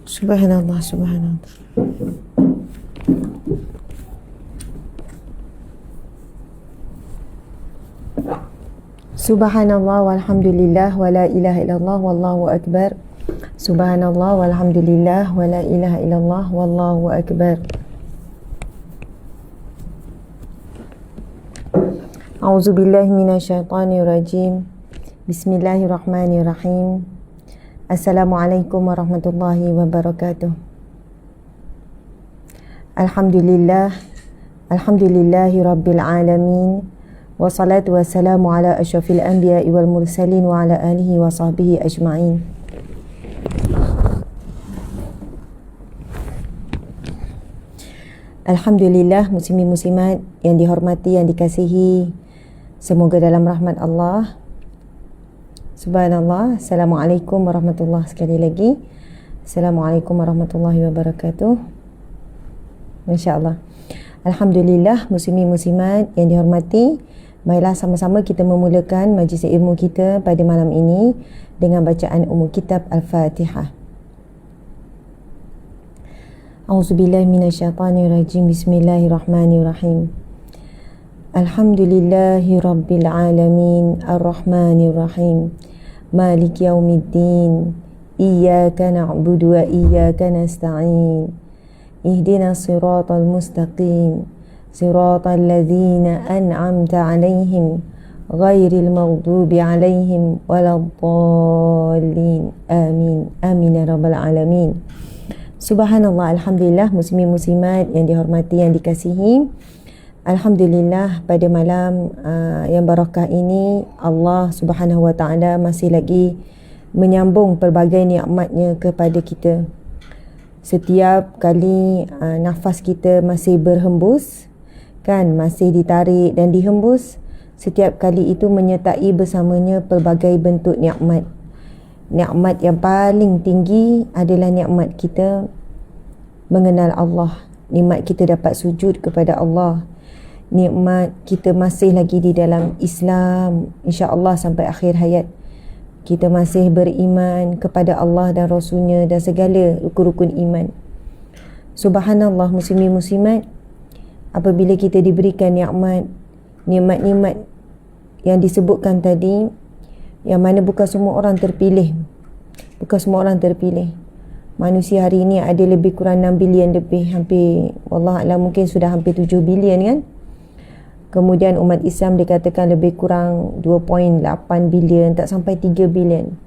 Subhanallah, subhanallah. Subhanallah walhamdulillah wa la ilaha illallah wallahu akbar. Subhanallah walhamdulillah wa la ilaha illallah wallahu akbar. A'udzubillahi minasyaitonirrajim. Bismillahirrahmanirrahim. Assalamualaikum warahmatullahi wabarakatuh. Alhamdulillah, alhamdulillahi rabbil alamin. Wassalatu wassalamu ala asyrafil anbiya'i wal mursalin wa ala alihi wa sahbihi ajma'in. Alhamdulillah, muslimin-muslimat yang dihormati, yang dikasihi, semoga dalam rahmat Allah. Subhanallah. Assalamualaikum warahmatullahi sekali lagi. Assalamualaikum warahmatullahi wabarakatuh. Masya-Allah. Alhamdulillah, muslimin muslimat yang dihormati, marilah sama-sama kita memulakan majlis ilmu kita pada malam ini dengan bacaan umum kitab Al-Fatihah. A'udzubillahi minasyaitonirrajim. Bismillahirrahmanirrahim. Alhamdulillahi rabbil alamin, arrahmanirrahim, malik yaumiddin, iyyaka na'budu wa iyyaka nasta'in, ihdinas siratal mustaqim, siratal ladzina an'amta 'alaihim ghairil maghdubi 'alaihim waladdallin. Amin. Amin ya rabbal alamin. Subhanallah, alhamdulillah, muslimin muslimat yang dihormati, yang dikasihi. Alhamdulillah, pada malam yang barakah ini Allah Subhanahu Wa Taala masih lagi menyambung pelbagai nikmatnya kepada kita. Setiap kali nafas kita masih berhembus, kan, masih ditarik dan dihembus, setiap kali itu menyertai bersamanya pelbagai bentuk nikmat. Nikmat yang paling tinggi adalah nikmat kita mengenal Allah, nikmat kita dapat sujud kepada Allah, nikmat kita masih lagi di dalam Islam, insya-Allah sampai akhir hayat. Kita masih beriman kepada Allah dan Rasulnya dan segala rukun-rukun iman. Subhanallah, muslimin muslimat, apabila kita diberikan nikmat-nikmat yang disebutkan tadi, yang mana bukan semua orang terpilih. Bukan semua orang terpilih. Manusia hari ini ada lebih kurang 6 bilion lebih, hampir, wallahualam, mungkin sudah hampir 7 bilion kan. Kemudian umat Islam dikatakan lebih kurang 2.8 bilion, tak sampai 3 bilion.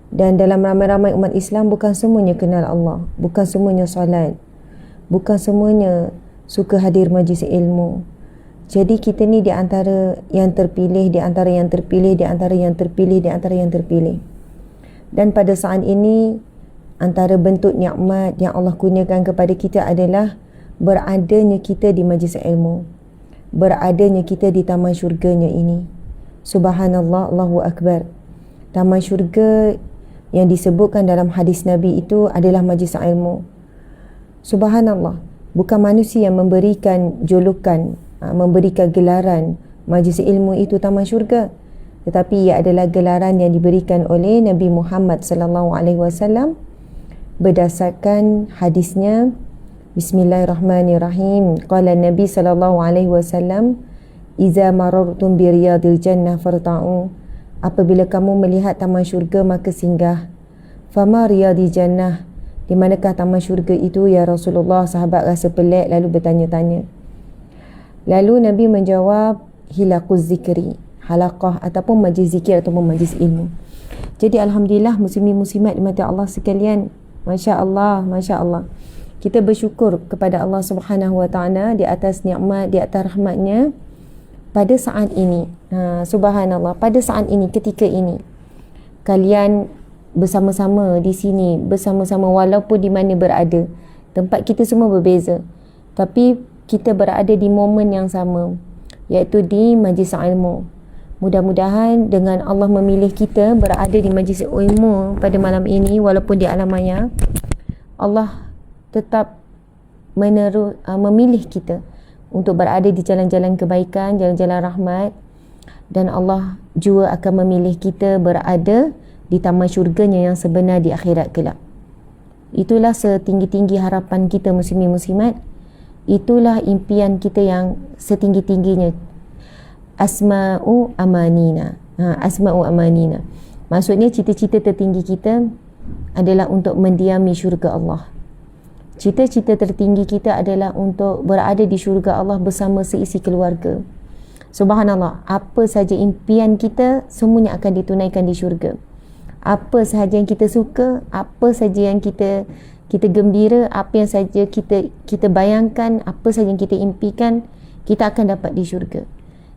Dan dalam ramai-ramai umat Islam, bukan semuanya kenal Allah, bukan semuanya solat, bukan semuanya suka hadir majlis ilmu. Jadi kita ni di antara yang terpilih, di antara yang terpilih, di antara yang terpilih, di antara yang terpilih. Dan pada saat ini, antara bentuk nikmat yang Allah kurniakan kepada kita adalah beradanya kita di majlis ilmu, beradanya kita di taman syurganya ini. Subhanallah, Allahu Akbar. Taman syurga yang disebutkan dalam hadis Nabi itu adalah majlis ilmu. Subhanallah, bukan manusia yang memberikan julukan, memberikan gelaran majlis ilmu itu taman syurga, tetapi ia adalah gelaran yang diberikan oleh Nabi Muhammad sallallahu alaihi wasallam berdasarkan hadisnya. Bismillahirrahmanirrahim. Qala Nabi sallallahu alaihi wasallam, "Iza marartum bi riyadil jannah farta'u." Apabila kamu melihat taman syurga, maka singgah. Fama riyadil jannah? Di manakah taman syurga itu ya Rasulullah? Sahabat rasa pelik lalu bertanya-tanya. Lalu Nabi menjawab, hilaquz zikri, halaqah ataupun majlis zikir ataupun majlis ilmu. Jadi alhamdulillah, muslimin muslimat dimati Allah sekalian, masya-Allah, masya-Allah. Kita bersyukur kepada Allah Subhanahu Wa Taala di atas nikmat, di atas rahmatnya pada saat ini. Subhanallah, pada saat ini, ketika ini, kalian bersama-sama di sini, bersama-sama walaupun di mana berada. Tempat kita semua berbeza, tapi kita berada di momen yang sama, iaitu di majlis ilmu. Mudah-mudahan dengan Allah memilih kita berada di majlis ilmu pada malam ini, walaupun di alam maya, Allah tetap memilih kita untuk berada di jalan-jalan kebaikan, jalan-jalan rahmat, dan Allah juga akan memilih kita berada di taman syurganya yang sebenar di akhirat kelak. Itulah setinggi-tinggi harapan kita muslimin muslimat. Itulah impian kita yang setinggi-tingginya. Asma'u amanina. Asma'u amanina. Maksudnya cita-cita tertinggi kita adalah untuk mendiami syurga Allah. Cita-cita tertinggi kita adalah untuk berada di syurga Allah bersama seisi keluarga. Subhanallah, apa saja impian kita semuanya akan ditunaikan di syurga. Apa sahaja yang kita suka, apa saja yang kita gembira, apa yang saja kita bayangkan, apa saja yang kita impikan, kita akan dapat di syurga.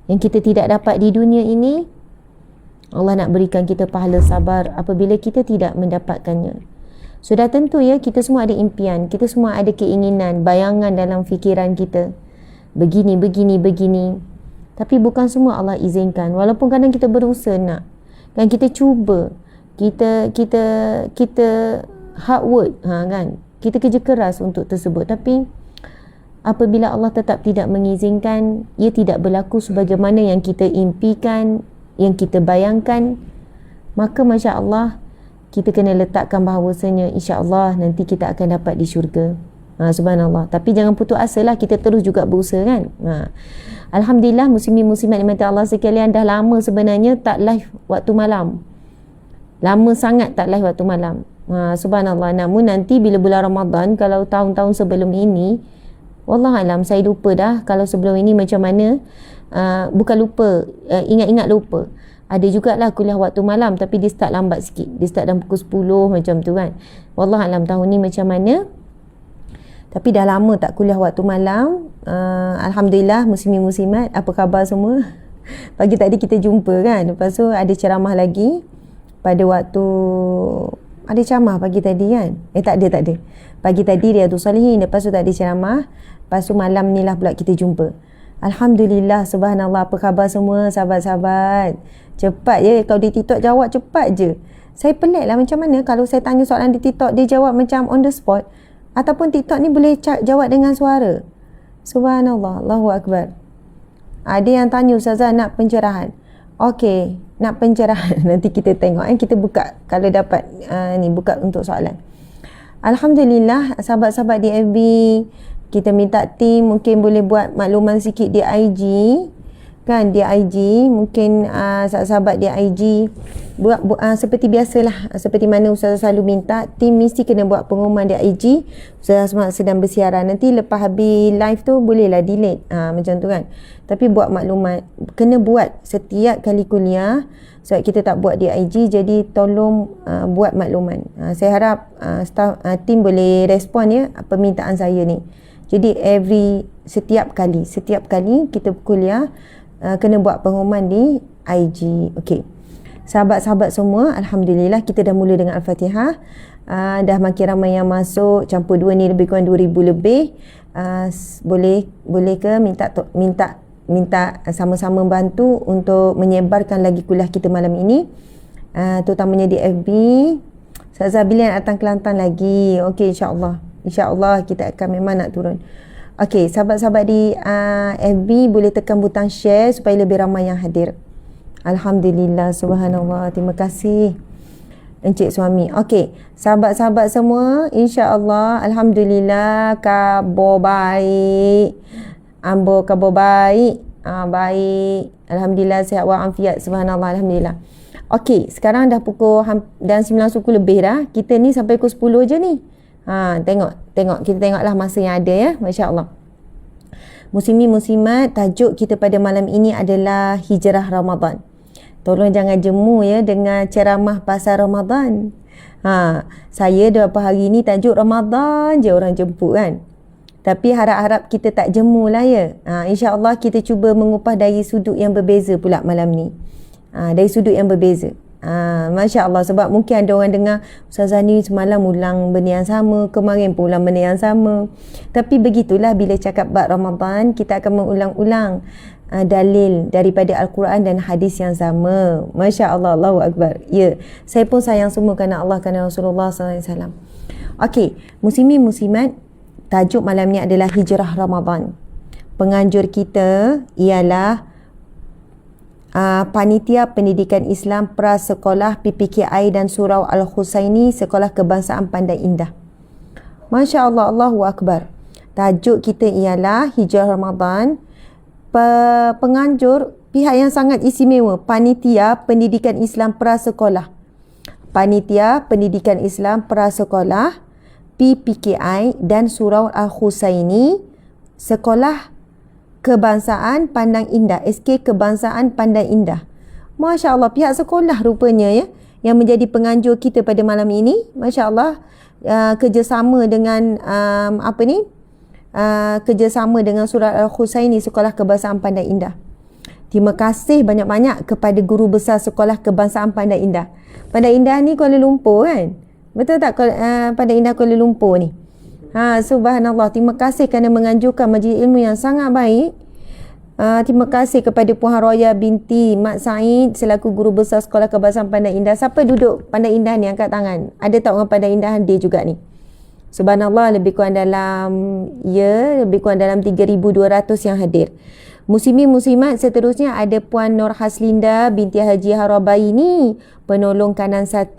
Yang kita tidak dapat di dunia ini, Allah nak berikan kita pahala sabar apabila kita tidak mendapatkannya. Sudah tentu ya, kita semua ada impian, kita semua ada keinginan, bayangan dalam fikiran kita. Begini. Tapi bukan semua Allah izinkan. Walaupun kadang kita berusaha nak, dan kita cuba, kita hard work, kan? Kita kerja keras untuk tersebut, tapi apabila Allah tetap tidak mengizinkan, ia tidak berlaku sebagaimana yang kita impikan, yang kita bayangkan, maka Masya Allah, kita kena letakkan bahawasanya insya-Allah nanti kita akan dapat di syurga. Subhanallah. Tapi jangan putus asa lah, kita terus juga berusaha, kan. Alhamdulillah, muslimin muslimat dimati Allah sekalian, dah lama sebenarnya tak live waktu malam. Lama sangat tak live waktu malam. Subhanallah. Namun nanti bila bulan Ramadan, kalau tahun-tahun sebelum ini, wallahualam saya lupa dah kalau sebelum ini macam mana. Bukan lupa, ingat-ingat lupa. Ada jugalah kuliah waktu malam, tapi dia start lambat sikit. Dia start dalam pukul 10 macam tu, kan. Wallahualam tahun ni macam mana. Tapi dah lama tak kuliah waktu malam. Alhamdulillah, muslimin muslimat, apa khabar semua? Pagi tadi kita jumpa, kan. Lepas tu ada ceramah lagi pada waktu, ada ceramah pagi tadi, kan. Tak ada. Pagi tadi Riyadhus Salihin, lepas tu tak ada ceramah. Lepas tu malam ni lah pula kita jumpa. Alhamdulillah, subhanallah, apa khabar semua sahabat-sahabat? Cepat je, kalau di TikTok jawab cepat je. Saya pelik lah macam mana kalau saya tanya soalan di TikTok, dia jawab macam on the spot. Ataupun TikTok ni boleh jawab dengan suara. Subhanallah, Allahu Akbar. Ada yang tanya, Ustazah nak pencerahan. Okey, nak pencerahan. Nanti kita tengok, kita buka kalau dapat ni buka untuk soalan. Alhamdulillah, sahabat-sahabat di FB, kita minta tim mungkin boleh buat makluman sikit di IG, kan, di IG mungkin sahabat-sahabat di IG buat seperti biasalah, seperti mana Ustazah selalu minta, tim mesti kena buat pengumuman di IG. Ustazah semua sedang bersiaran, nanti lepas habis live tu bolehlah delete, macam tu, kan. Tapi buat maklumat kena buat setiap kali kuliah, sebab kita tak buat di IG, jadi tolong buat makluman. Saya harap staff tim boleh respon ya permintaan saya ni. Jadi setiap kali kita kuliah kena buat pengumuman di IG. Okey. Sahabat-sahabat semua, alhamdulillah kita dah mula dengan Al-Fatihah. Dah makin ramai yang masuk, campur dua ni lebih kurang 2,000 lebih. Boleh ke minta sama-sama bantu untuk menyebarkan lagi kuliah kita malam ini, terutamanya di FB. Ustazah bila nak datang Kelantan lagi? Okey, insya-Allah kita akan memang nak turun. Okey, sahabat-sahabat di FB boleh tekan butang share supaya lebih ramai yang hadir. Alhamdulillah, subhanallah, terima kasih Encik Suami. Okey, sahabat-sahabat semua, insya-Allah, alhamdulillah, khabar baik. Ambo khabar baik. Baik. Alhamdulillah, sihat walafiat, subhanallah, alhamdulillah. Okey, sekarang dah pukul dan 9 suku lebih dah. Kita ni sampai pukul 10 je ni. Tengok. Kita tengoklah masa yang ada ya. Masya-Allah. Muslimin muslimat, tajuk kita pada malam ini adalah Hijrah Ramadan. Tolong jangan jemu ya dengan ceramah pasal Ramadan. Saya beberapa hari ni tajuk Ramadan je orang jemput, kan. Tapi harap-harap kita tak jemu lah ya. InsyaAllah kita cuba mengupas dari sudut yang berbeza pula malam ni. Dari sudut yang berbeza. Masya Allah, sebab mungkin ada orang dengar Ustazah ni semalam ulang benda yang sama, kemarin pun ulang benda yang sama. Tapi begitulah bila cakap bab Ramadan, kita akan mengulang-ulang dalil daripada Al-Quran dan hadis yang sama. Masya Allah, Allahu Akbar. Ya, saya pun sayang semua kerana Allah, kerana Rasulullah SAW. Okey, muslimin muslimat, tajuk malam ni adalah Hijrah Ramadan. Penganjur kita ialah Panitia Pendidikan Islam Prasekolah PPKI dan Surau Al-Husaini Sekolah Kebangsaan Pandai Indah. Masya Allah, Allahu Akbar. Tajuk kita ialah Hijrah Ramadan. Penganjur, pihak yang sangat istimewa, Panitia Pendidikan Islam Prasekolah. Panitia Pendidikan Islam Prasekolah, PPKI dan Surau Al-Husaini, Sekolah Kebangsaan Pandang Indah, SK Kebangsaan Pandang Indah. Masya Allah, pihak sekolah rupanya ya yang menjadi penganjur kita pada malam ini. Masya Allah, kerjasama dengan kerjasama dengan Surau Al-Husaini, Sekolah Kebangsaan Pandang Indah. Terima kasih banyak-banyak kepada guru besar Sekolah Kebangsaan Pandang Indah. Pandang Indah ni Kuala Lumpur kan? Betul tak Pandang Indah Kuala Lumpur ni? Subhanallah, terima kasih kerana menganjurkan majlis ilmu yang sangat baik. Terima kasih kepada Puan Roya binti Mat Said selaku guru besar Sekolah Kebangsaan Pandang Indah. Siapa duduk Pandang Indah ni angkat tangan? Ada tak orang Pandang Indah hadir juga ni? Subhanallah, lebih kurang dalam 3,200 yang hadir. Muslimin muslimat seterusnya ada Puan Nur Haslinda binti Haji Harabaini, penolong kanan 1.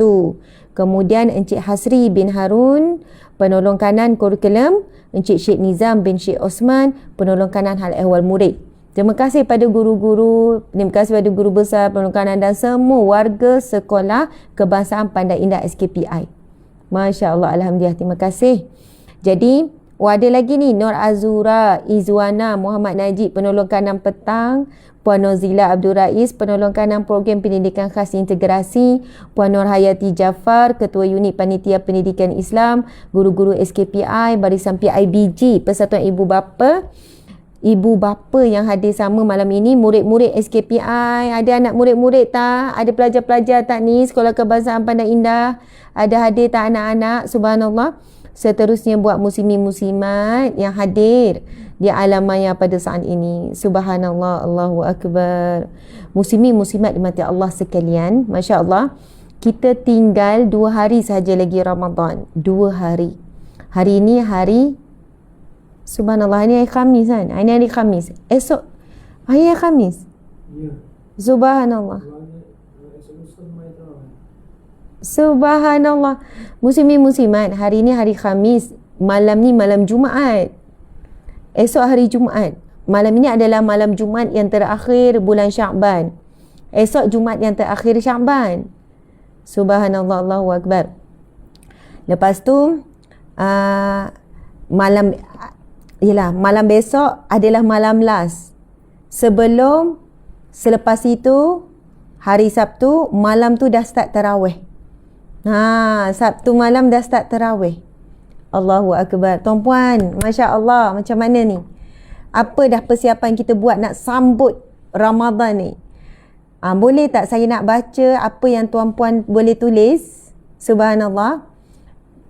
Kemudian Encik Hasri bin Harun, penolong kanan kurikulum. Encik Syed Nizam bin Syed Osman, penolong kanan hal ehwal murid. Terima kasih pada guru-guru, terima kasih pada guru besar, penolong kanan dan semua warga Sekolah Kebangsaan Pandang Indah SKPI. Masya Allah, Alhamdulillah, terima kasih. Jadi, ada lagi ni, Nur Azura Izwana Muhammad Najib, penolong kanan petang. Puan Nozila Abdul Rais, penolong kanan program pendidikan khas integrasi. Puan Nur Hayati Jaafar, ketua unit panitia pendidikan Islam. Guru-guru SKPI, barisan PIBG, Persatuan Ibu Bapa. Ibu bapa yang hadir sama malam ini, murid-murid SKPI, ada anak murid-murid tak? Ada pelajar-pelajar tak ni Sekolah Kebangsaan Pandang Indah? Ada hadir tak anak-anak? Subhanallah. Seterusnya buat muslimin muslimat yang hadir di alam maya pada saat ini. Subhanallah, Allahu Akbar. Muslimin muslimat dimati Allah sekalian, Masya Allah. Kita tinggal 2 hari sahaja lagi Ramadan. 2 hari. Hari ini hari Subhanallah, ini hari Khamis kan? Ini hari Khamis. Esok hari Khamis. Ya. Subhanallah. Subhanallah. Muslimin muslimat, hari ini hari Khamis. Malam ni malam Jumaat. Esok hari Jumaat. Malam ini adalah malam Jumaat yang terakhir bulan Sya'ban. Esok Jumaat yang terakhir Sya'ban. Subhanallah, Allahu Akbar. Lepas tu malam besok adalah malam last. Selepas itu hari Sabtu malam tu dah start tarawih. Sabtu malam dah start tarawih. Allahu Akbar. Tuan-puan, Masya Allah, macam mana ni? Apa dah persiapan kita buat nak sambut Ramadan ni? Boleh tak saya nak baca apa yang tuan-puan boleh tulis? Subhanallah.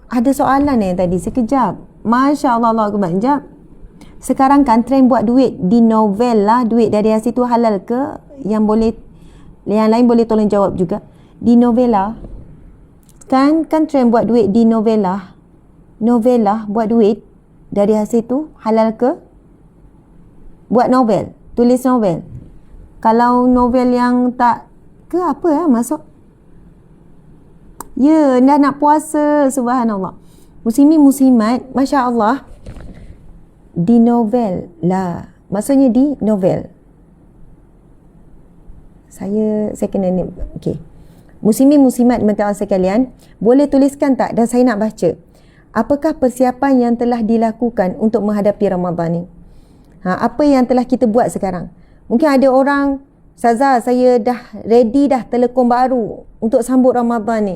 Ada soalan yang tadi sekejap. Masya Allah, Allahu Akbar. Sekejap. Sekarang kan trend buat duit di novel lah. Duit dari hasil tu halal ke? Yang lain boleh tolong jawab juga. Di novela. Kan trend buat duit di novela. Novela buat duit dari hasil tu halal ke? Buat novel, tulis novel. Kalau novel yang tak ke apa masuk? Ya, dah nak puasa. Subhanallah. Muslimin muslimat, Masya Allah. Di novel lah. Maksudnya di novel. Saya kena ni. Okey. Muslimin muslimat dimati-mati sekalian, boleh tuliskan tak dan saya nak baca. Apakah persiapan yang telah dilakukan untuk menghadapi Ramadan ni? Apa yang telah kita buat sekarang? Mungkin ada orang, Ustazah, saya dah ready dah telekom baru untuk sambut Ramadan ni.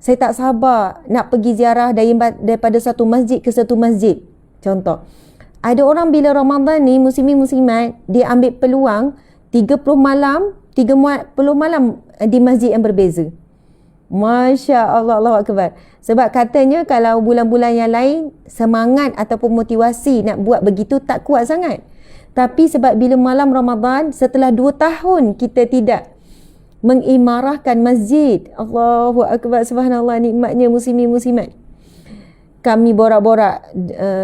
Saya tak sabar nak pergi ziarah daripada satu masjid ke satu masjid. Contoh. Ada orang bila Ramadan ni, muslimin muslimat, dia ambil peluang 30 malam di masjid yang berbeza. Masya Allah, Allahu Akbar. Sebab katanya kalau bulan-bulan yang lain, semangat ataupun motivasi nak buat begitu tak kuat sangat. Tapi sebab bila malam Ramadan, setelah 2 tahun kita tidak mengimarahkan masjid. Allahu Akbar, subhanallah, nikmatnya muslimin muslimat. Kami borak-borak,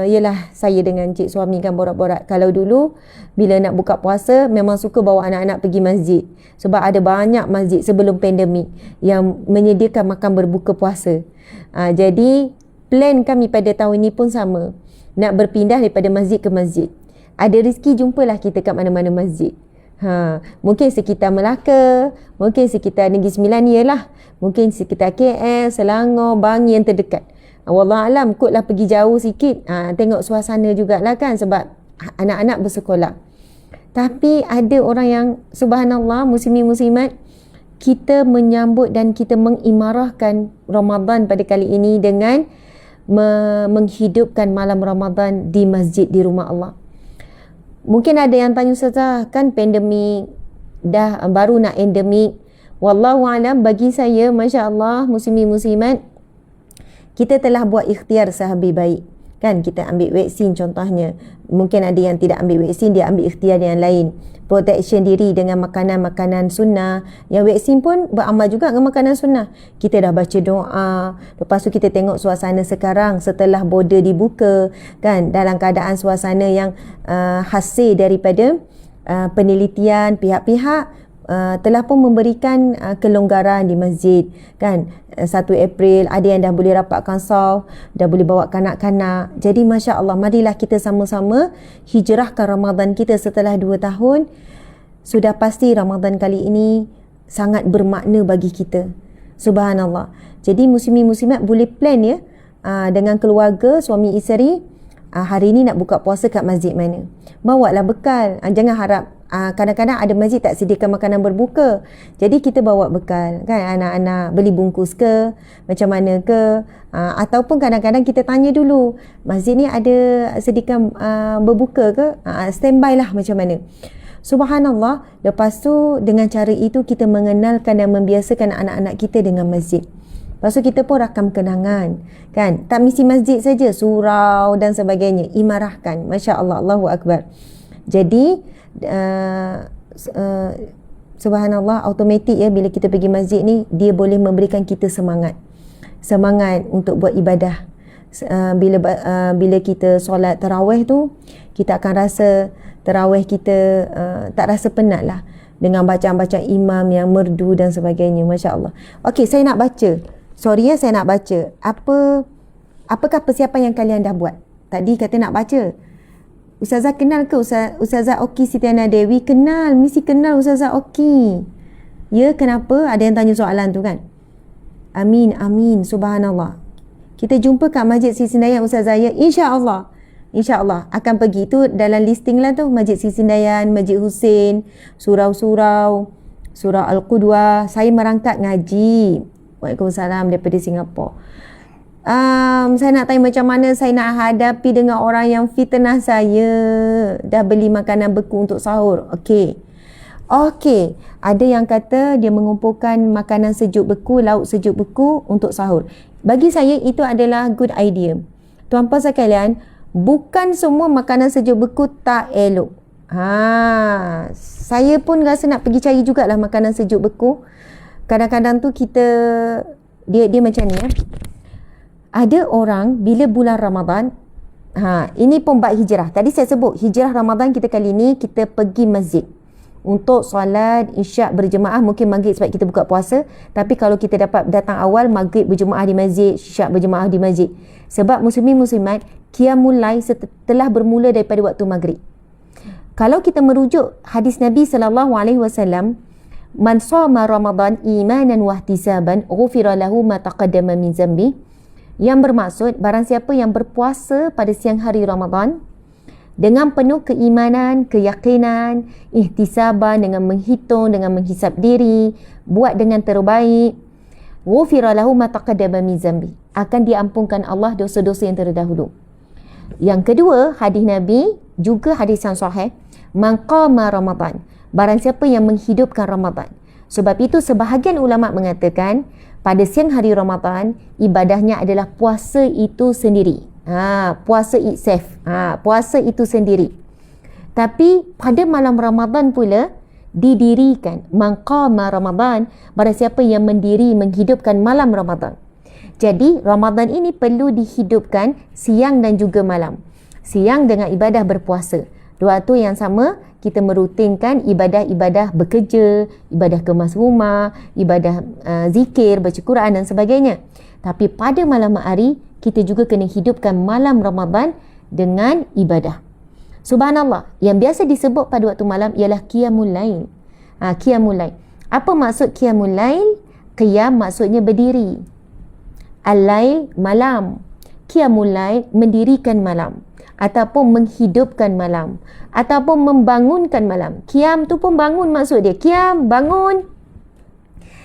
ialah saya dengan cik suami kan borak-borak. Kalau dulu bila nak buka puasa memang suka bawa anak-anak pergi masjid. Sebab ada banyak masjid sebelum pandemik yang menyediakan makan berbuka puasa. Jadi plan kami pada tahun ni pun sama. Nak berpindah daripada masjid ke masjid. Ada rezeki, jumpalah kita kat mana-mana masjid. Mungkin sekitar Melaka, mungkin sekitar Negeri Sembilan ialah, mungkin sekitar KL, Selangor, Bangi yang terdekat. Wallahualam, kotlah pergi jauh sikit, tengok suasana jugalah kan, sebab anak-anak bersekolah. Tapi ada orang yang subhanallah, muslimin-muslimat, kita menyambut dan kita mengimarahkan Ramadan pada kali ini dengan menghidupkan malam Ramadan di masjid, di rumah Allah. Mungkin ada yang tanya, Ustazah, kan pandemik, dah baru nak endemik. Wallahualam, bagi saya, Masya Allah, muslimin-muslimat, kita telah buat ikhtiar sehabis baik. Kan, kita ambil vaksin contohnya. Mungkin ada yang tidak ambil vaksin, dia ambil ikhtiar yang lain. Protection diri dengan makanan-makanan sunnah. Yang vaksin pun beramal juga dengan makanan sunnah. Kita dah baca doa. Lepas tu kita tengok suasana sekarang setelah border dibuka. Kan, dalam keadaan suasana yang hasil daripada penelitian pihak-pihak, telah pun memberikan kelonggaran di masjid. Kan, 1 April ada yang dah boleh rapatkan saf, dah boleh bawa kanak-kanak. Jadi Masya Allah, marilah kita sama-sama hijrahkan Ramadan kita setelah 2 tahun. Sudah pasti Ramadan kali ini sangat bermakna bagi kita. Subhanallah. Jadi muslimin-muslimat boleh plan ya, dengan keluarga, suami isteri, hari ini nak buka puasa kat masjid mana. Bawalah bekal. Jangan harap, kadang-kadang ada masjid tak sediakan makanan berbuka. Jadi kita bawa bekal kan, anak-anak beli bungkus ke, macam mana ke, ataupun kadang-kadang kita tanya dulu, masjid ni ada sediakan berbuka ke, standby lah macam mana. Subhanallah. Lepas tu dengan cara itu kita mengenalkan dan membiasakan anak-anak kita dengan masjid. Lepas tu kita pun rakam kenangan kan, tak mesti masjid saja, surau dan sebagainya, imarahkan. Masya Allah, Allahu Akbar. Jadi subhanallah, automatik ya, bila kita pergi masjid ni, dia boleh memberikan kita semangat untuk buat ibadah. Bila kita solat tarawih tu, kita akan rasa tarawih kita tak rasa penat lah, dengan bacaan-bacaan imam yang merdu dan sebagainya. Masya Allah. Okey, saya nak baca. Sorry ya, saya nak baca. Apakah persiapan yang kalian dah buat? Tadi kata nak baca. Ustazah kenal ke Ustazah Oki Sitiana Dewi? Kenal, mesti kenal Ustazah Oki. Ya, kenapa? Ada yang tanya soalan tu kan? Amin, amin, subhanallah. Kita jumpa kat Masjid Sisindayan Ustazah ya, insya-Allah. InsyaAllah akan pergi. Tu dalam listing lah tu, Masjid Sisindayan, Masjid Husin, surau-surau, surau Al-Qudwah. Saya merangkak ngaji. Waalaikumsalam daripada Singapura. Saya nak tanya macam mana saya nak hadapi dengan orang yang fitnah saya, dah beli makanan beku untuk sahur. Okey, ada yang kata dia mengumpulkan makanan sejuk beku, lauk sejuk beku untuk sahur. Bagi saya itu adalah good idea. Tuan-puan sekalian, bukan semua makanan sejuk beku tak elok. Saya pun rasa nak pergi cari jugalah makanan sejuk beku. Kadang-kadang tu dia macam ni ya. Ada orang bila bulan Ramadan, ini pun bab hijrah. Tadi saya sebut hijrah Ramadan kita kali ni, kita pergi masjid untuk solat isyak berjemaah. Mungkin maghrib sebab kita buka puasa, tapi kalau kita dapat datang awal, maghrib berjemaah di masjid, isyak berjemaah di masjid. Sebab muslimin-muslimat, qiyamul lail telah bermula daripada waktu maghrib. Kalau kita merujuk hadis Nabi SAW, man shoma Ramadan imanan wa ihtisaban ghufira lahu ma taqaddama min zambi, yang bermaksud barang siapa yang berpuasa pada siang hari Ramadan dengan penuh keimanan, keyakinan, ihtisaban, dengan menghitung, dengan menghisap diri, buat dengan terbaik, ghufira lahu ma taqaddama min zambi, akan diampunkan Allah dosa-dosa yang terdahulu. Yang kedua, hadis Nabi, juga hadis yang sahih, man qama Ramadan, barang siapa yang menghidupkan Ramadan. Sebab itu sebahagian ulama mengatakan pada siang hari Ramadan, ibadahnya adalah puasa itu sendiri. Puasa itself. Puasa itu sendiri. Tapi pada malam Ramadan pula didirikan man qama Ramadan, barang siapa yang mendiri menghidupkan malam Ramadan. Jadi Ramadan ini perlu dihidupkan siang dan juga malam. Siang dengan ibadah berpuasa. Dua tu yang sama, kita merutinkan ibadah-ibadah bekerja, ibadah kemas rumah, ibadah zikir, baca Quran dan sebagainya. Tapi pada malam hari, kita juga kena hidupkan malam Ramadan dengan ibadah. Subhanallah, yang biasa disebut pada waktu malam ialah qiyamul lail. Qiyamul lail. Apa maksud qiyamul lail? Qiyam maksudnya berdiri. Al-lail, malam. Qiyamul lail, mendirikan malam ataupun menghidupkan malam ataupun membangunkan malam. Qiyam tu pun bangun maksud dia. Qiyam, bangun.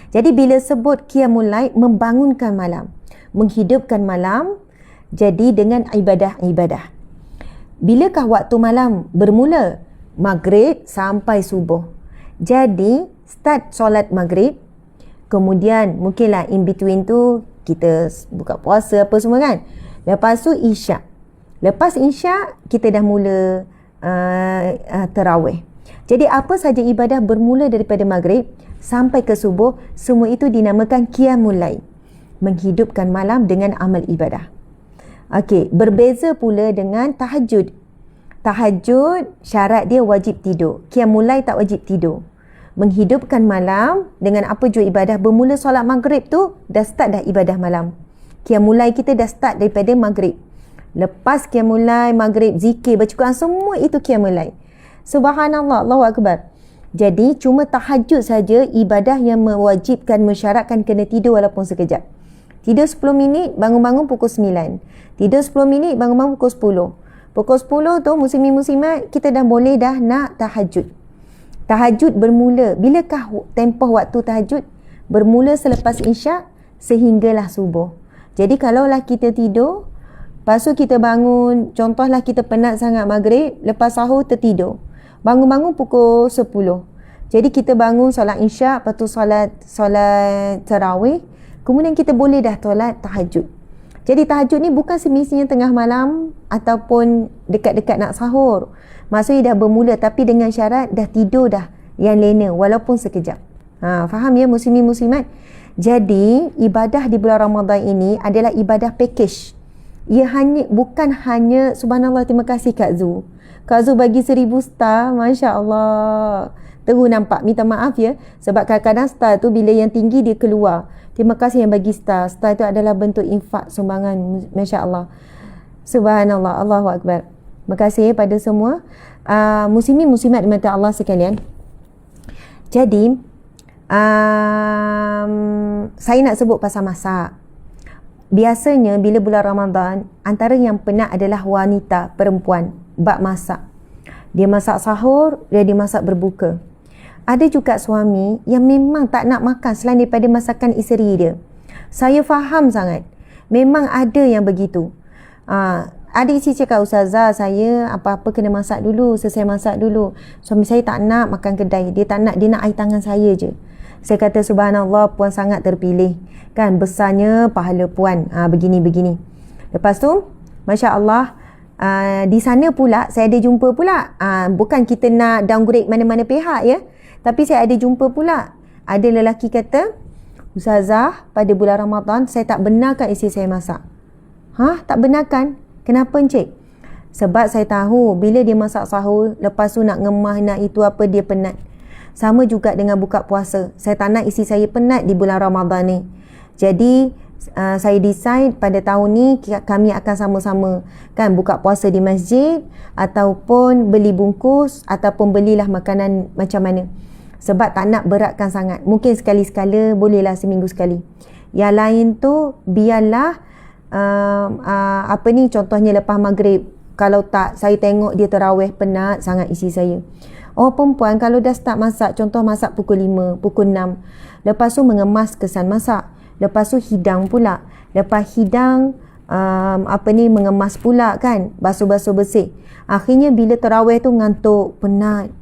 Jadi bila sebut qiyamul lail, membangunkan malam, menghidupkan malam, jadi dengan ibadah-ibadah. Bilakah waktu malam bermula? Maghrib sampai subuh. Jadi start solat maghrib, kemudian mungkinlah in between tu kita buka puasa apa semua kan. Lepas tu isyak. Lepas isyak kita dah mula tarawih. Jadi apa saja ibadah bermula daripada maghrib sampai ke subuh, semua itu dinamakan qiyamul lail, menghidupkan malam dengan amal ibadah. Okey, berbeza pula dengan tahajud. Tahajud syarat dia wajib tidur. Qiyamul lail tak wajib tidur. Menghidupkan malam dengan apa jua ibadah, bermula solat maghrib tu dah start dah ibadah malam. Qiyamul lail kita dah start daripada maghrib. Lepas qiyamul lail, maghrib, zikir, baca Quran, semua itu qiyamul lail. Subhanallah, Allahu Akbar. Jadi cuma tahajud saja ibadah yang mewajibkan, mensyaratkan kena tidur walaupun sekejap. Tidur 10 minit, bangun-bangun pukul 9. Tidur 10 minit, bangun-bangun pukul 10. Pukul 10 tu muslimin-muslimat kita dah boleh dah nak tahajud. Tahajud bermula, bilakah tempoh waktu tahajud? Bermula selepas isyak sehinggalah subuh. Jadi kalaulah kita tidur, lepas tu kita bangun, contohlah kita penat sangat maghrib, lepas sahur tertidur. Bangun-bangun pukul 10. Jadi kita bangun solat isyak, lepas tu solat tarawih, kemudian kita boleh dah solat tahajud. Jadi tahajud ni bukan semestinya tengah malam ataupun dekat-dekat nak sahur. Maksudnya dah bermula, tapi dengan syarat dah tidur dah yang lena walaupun sekejap. Faham ya muslimin muslimat? Jadi ibadah di bulan Ramadan ini adalah ibadah package. Ia bukan hanya, subhanallah, terima kasih Kak Zu. Kak Zu bagi 1000 star, Masya Allah. Terus nampak, minta maaf ya, sebab kadang-kadang star tu bila yang tinggi dia keluar. Terima kasih yang bagi star. Star itu adalah bentuk infak, sumbangan. Masya Allah. Subhanallah, Allahu Akbar. Terima kasih pada semua muslimin muslimat dimata Allah sekalian. Jadi saya nak sebut pasal masak. Biasanya bila bulan Ramadan, antara yang penat adalah wanita, perempuan, bab masak. Dia masak sahur, dia masak berbuka. Ada juga suami yang memang tak nak makan selain daripada masakan isteri dia. Saya faham sangat. Memang ada yang begitu. Ada isteri cakap, Ustazah, saya apa-apa kena masak dulu, selesai masak dulu. Suami saya tak nak makan kedai. Dia tak nak, dia nak air tangan saya je. Saya kata, subhanallah, puan sangat terpilih. Kan, besarnya pahala puan. Begini-begini. Lepas tu, Masya Allah, di sana pula, saya ada jumpa pula. Bukan kita nak downgrade mana-mana pihak ya. Tapi saya ada jumpa pula. Ada lelaki kata, Ustazah, pada bulan Ramadan, saya tak benarkan isteri saya masak. Tak benarkan? Kenapa Encik? Sebab saya tahu, bila dia masak sahur, lepas tu nak ngemah, nak itu apa, dia penat. Sama juga dengan buka puasa. Saya tak nak isteri saya penat di bulan Ramadan ni. Jadi saya decide pada tahun ni kami akan sama-sama kan buka puasa di masjid ataupun beli bungkus ataupun belilah makanan macam mana. Sebab tak nak beratkan sangat. Mungkin sekali-sekala, bolehlah seminggu sekali. Yang lain tu biarlah contohnya lepas maghrib. Kalau tak, saya tengok dia tarawih penat sangat isteri saya. Perempuan kalau dah start masak, contoh masak pukul 5, pukul 6. Lepas tu mengemas kesan masak. Lepas tu hidang pula. Lepas hidang mengemas pula kan, basuh-basuh bersih. Akhirnya bila tarawih tu ngantuk, penat.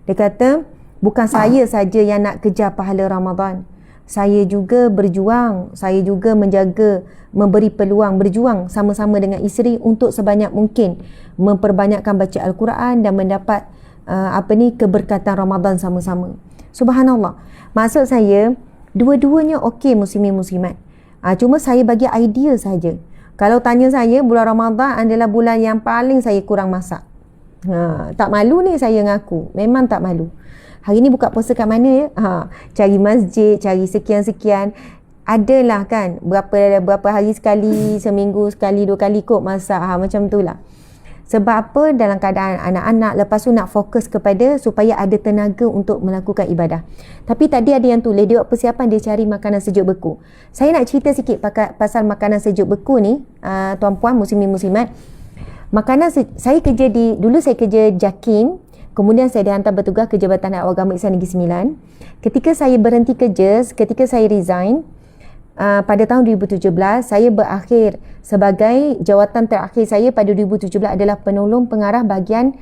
Dia kata, bukan saya saja yang nak kejar pahala Ramadan. Saya juga berjuang, saya juga menjaga, memberi peluang, berjuang sama-sama dengan isteri untuk sebanyak mungkin memperbanyakkan baca Al-Quran dan mendapat keberkatan Ramadan sama-sama. Subhanallah. Maksud saya, dua-duanya okey muslimin muslimat. Cuma saya bagi idea saja. Kalau tanya saya, bulan Ramadan adalah bulan yang paling saya kurang masak. Tak malu ni saya ngaku. Memang tak malu. Hari ni buka puasa kat mana ya? Cari masjid, cari sekian-sekian. adalah kan berapa hari sekali, seminggu sekali, 2 kali kot masak, macam tu lah. Sebab apa? Dalam keadaan anak-anak, lepas tu nak fokus kepada supaya ada tenaga untuk melakukan ibadah. Tapi tadi ada yang tulis, dia buat persiapan, dia cari makanan sejuk beku. Saya nak cerita sikit pasal makanan sejuk beku ni, tuan-puan, muslimin-muslimat. Saya kerja dulu saya kerja JAKIM, kemudian saya dihantar bertugas ke Jabatan Agama Islam Negeri Sembilan. Ketika saya berhenti kerja, ketika saya resign, pada tahun 2017, saya berakhir sebagai jawatan terakhir saya pada 2017 adalah penolong pengarah bahagian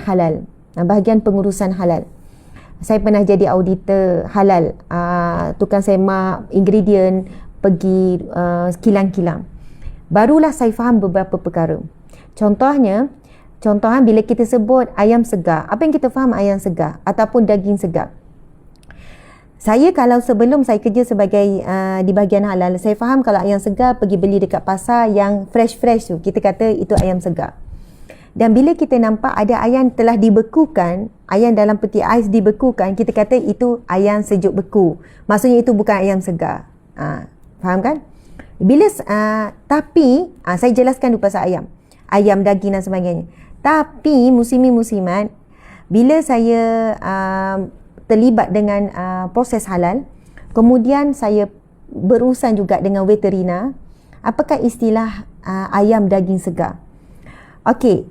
halal, bahagian pengurusan halal. Saya pernah jadi auditor halal, tukang semak, ingredient, pergi kilang-kilang. Barulah saya faham beberapa perkara. Contohnya bila kita sebut ayam segar, apa yang kita faham ayam segar ataupun daging segar? Saya kalau sebelum saya kerja sebagai di bahagian halal, saya faham kalau ayam segar pergi beli dekat pasar yang fresh tu, kita kata itu ayam segar. Dan bila kita nampak ada ayam telah dibekukan, ayam dalam peti ais dibekukan, kita kata itu ayam sejuk beku. Maksudnya itu bukan ayam segar. Faham kan? Tapi saya jelaskan dulu pasal ayam daging dan sebagainya. Tapi muslimin-muslimat, bila saya terlibat dengan proses halal, kemudian saya berurusan juga dengan veterina. Apakah istilah ayam daging segar? Okey,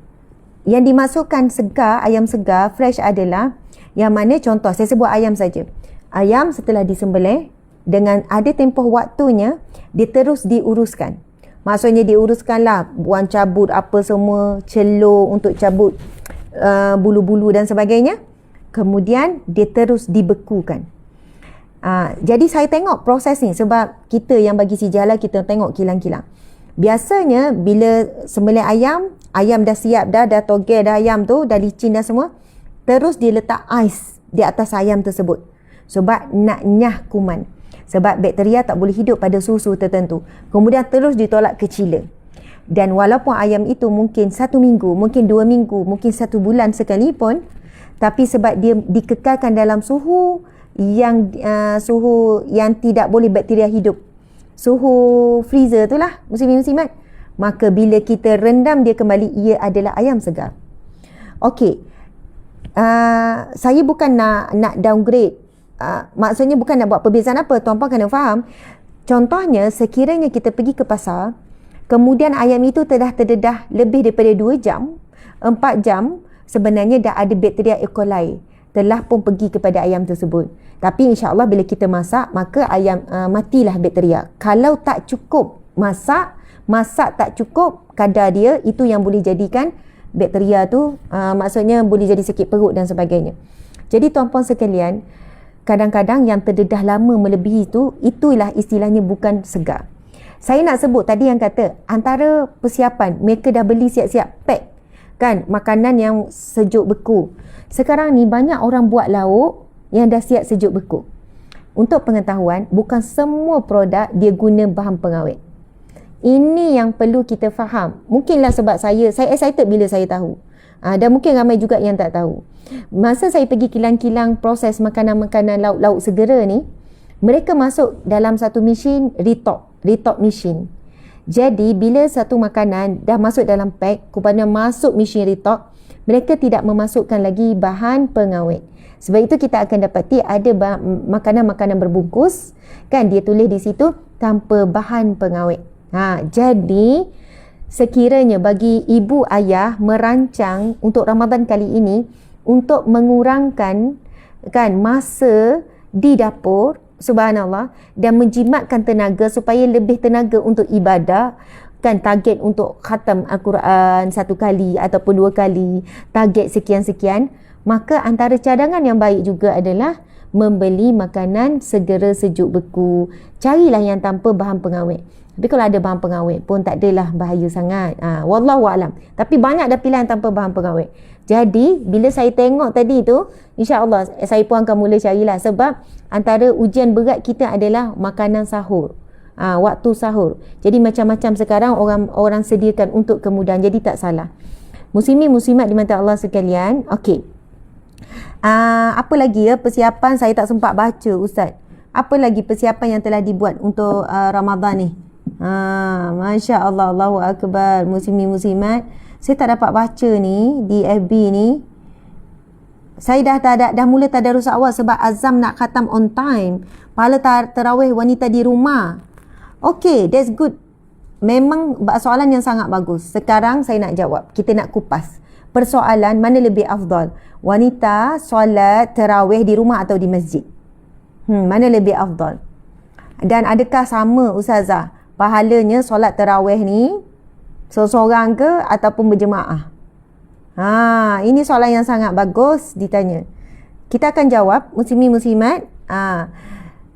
yang dimasukkan segar, ayam segar fresh adalah yang mana, contoh saya sebut ayam saja. Ayam setelah disembelih, dengan ada tempoh waktunya, dia terus diuruskan. Maksudnya diuruskanlah, buang cabut apa semua, celur untuk cabut bulu-bulu dan sebagainya. Kemudian dia terus dibekukan. Jadi saya tengok proses ni, sebab kita yang bagi si halal, kita tengok kilang-kilang. Biasanya bila sembelih ayam dah siap dah togel dah, ayam tu dah licin dah semua, terus dia letak ais di atas ayam tersebut sebab nak nyah kuman. Sebab bakteria tak boleh hidup pada suhu tertentu. Kemudian terus ditolak ke chiller. Dan walaupun ayam itu mungkin 1 minggu, mungkin 2 minggu, mungkin 1 bulan sekalipun, tapi sebab dia dikekalkan dalam suhu yang tidak boleh bakteria hidup, suhu freezer tu lah, muslimin-muslimat, maka bila kita rendam dia kembali, ia adalah ayam segar. Okey, saya bukan nak downgrade, maksudnya bukan nak buat perbezaan apa, tuan-puan kena faham. Contohnya, sekiranya kita pergi ke pasar, kemudian ayam itu telah terdedah lebih daripada 2 jam, 4 jam, sebenarnya dah ada bakteria E. coli telah pun pergi kepada ayam tersebut. Tapi insya-Allah bila kita masak, maka ayam matilah bakteria. Kalau tak cukup masak tak cukup kadar dia, itu yang boleh jadikan bakteria tu, maksudnya boleh jadi sakit perut dan sebagainya. Jadi tuan-puan sekalian, kadang-kadang yang terdedah lama melebihi itu, itulah istilahnya bukan segar. Saya nak sebut tadi yang kata antara persiapan, mereka dah beli siap-siap pack kan, makanan yang sejuk beku. Sekarang ni banyak orang buat lauk yang dah siap sejuk beku. Untuk pengetahuan, bukan semua produk dia guna bahan pengawet. Ini yang perlu kita faham. Mungkinlah sebab saya excited bila saya tahu. Dan mungkin ramai juga yang tak tahu. Masa saya pergi kilang-kilang proses makanan-makanan lauk-lauk segera ni, mereka masuk dalam satu mesin retok mesin. Jadi bila satu makanan dah masuk dalam pack, kemudian masuk mesin retok, mereka tidak memasukkan lagi bahan pengawet. Sebab itu kita akan dapati ada makanan-makanan berbungkus, kan, dia tulis di situ tanpa bahan pengawet. Jadi sekiranya bagi ibu ayah merancang untuk Ramadan kali ini untuk mengurangkan kan masa di dapur, subhanallah, dan menjimatkan tenaga supaya lebih tenaga untuk ibadah, kan, target untuk khatam Al-Quran 1 kali ataupun 2 kali, target sekian-sekian, maka antara cadangan yang baik juga adalah membeli makanan segera sejuk beku. Carilah yang tanpa bahan pengawet. Tapi kalau ada bahan pengawet pun tak adalah bahaya sangat. Wallahu a'lam. Tapi banyak dah pilihan tanpa bahan pengawet. Jadi bila saya tengok tadi tu, insya-Allah saya pun akan mula carilah, sebab antara ujian berat kita adalah makanan sahur. Waktu sahur. Jadi macam-macam sekarang orang sediakan untuk kemudahan. Jadi tak salah. Muslimin muslimat dimata Allah sekalian. Okey. Apa lagi ya persiapan, saya tak sempat baca, Ustaz. Apa lagi persiapan yang telah dibuat untuk Ramadan ni? Masya Allah, Allahu Akbar. Muslimin-muslimat, saya tak dapat baca ni di FB ni. Saya dah mula tadarus awal sebab azam nak khatam on time. Pahala tarawih wanita di rumah. Okay, that's good. Memang soalan yang sangat bagus. Sekarang saya nak jawab. Kita nak kupas. Persoalan mana lebih afdal? Wanita solat tarawih di rumah atau di masjid? Mana lebih afdal? Dan adakah sama Ustazah pahalanya solat tarawih ni seorang ke ataupun berjemaah? Ini soalan yang sangat bagus ditanya. Kita akan jawab, muslimin-muslimat.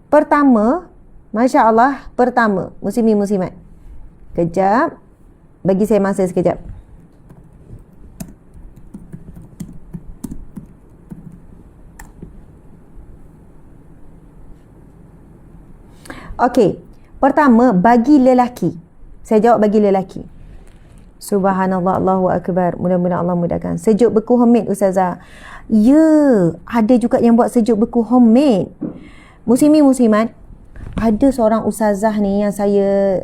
Pertama, Masya Allah, muslimin-muslimat. Kejap, bagi saya masa sekejap. Okey, pertama, bagi lelaki. Saya jawab bagi lelaki. Subhanallah, Allahu Akbar. Mudah-mudahan Allah mudahkan. Sejuk beku homemade Ustazah. Ya, ada juga yang buat sejuk beku homemade. Muslimin-muslimat, ada seorang Ustazah ni yang saya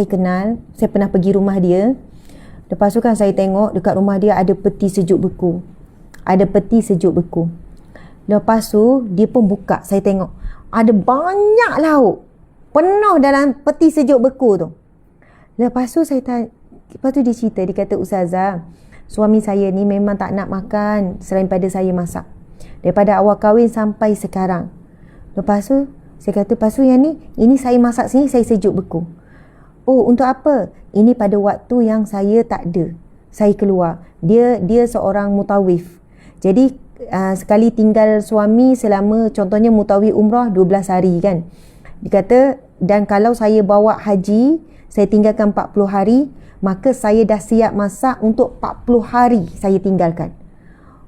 kenal. Saya pernah pergi rumah dia. Lepas tu kan saya tengok dekat rumah dia ada peti sejuk beku. Lepas tu dia pun buka. Saya tengok ada banyak lauk penuh dalam peti sejuk beku tu. Lepas tu dia cerita, dia kata, Ustazah, suami saya ni memang tak nak makan selain pada saya masak. Daripada awal kahwin sampai sekarang. Lepas tu saya kata, lepas tu yang ni, ini saya masak sini, saya sejuk beku. Oh, untuk apa? Ini pada waktu yang saya tak ada. Saya keluar. Dia seorang mutawif. Jadi sekali tinggal suami selama, contohnya mutawif umrah 12 hari kan. Dia kata, dan kalau saya bawa haji, saya tinggalkan 40 hari, maka saya dah siap masak untuk 40 hari saya tinggalkan.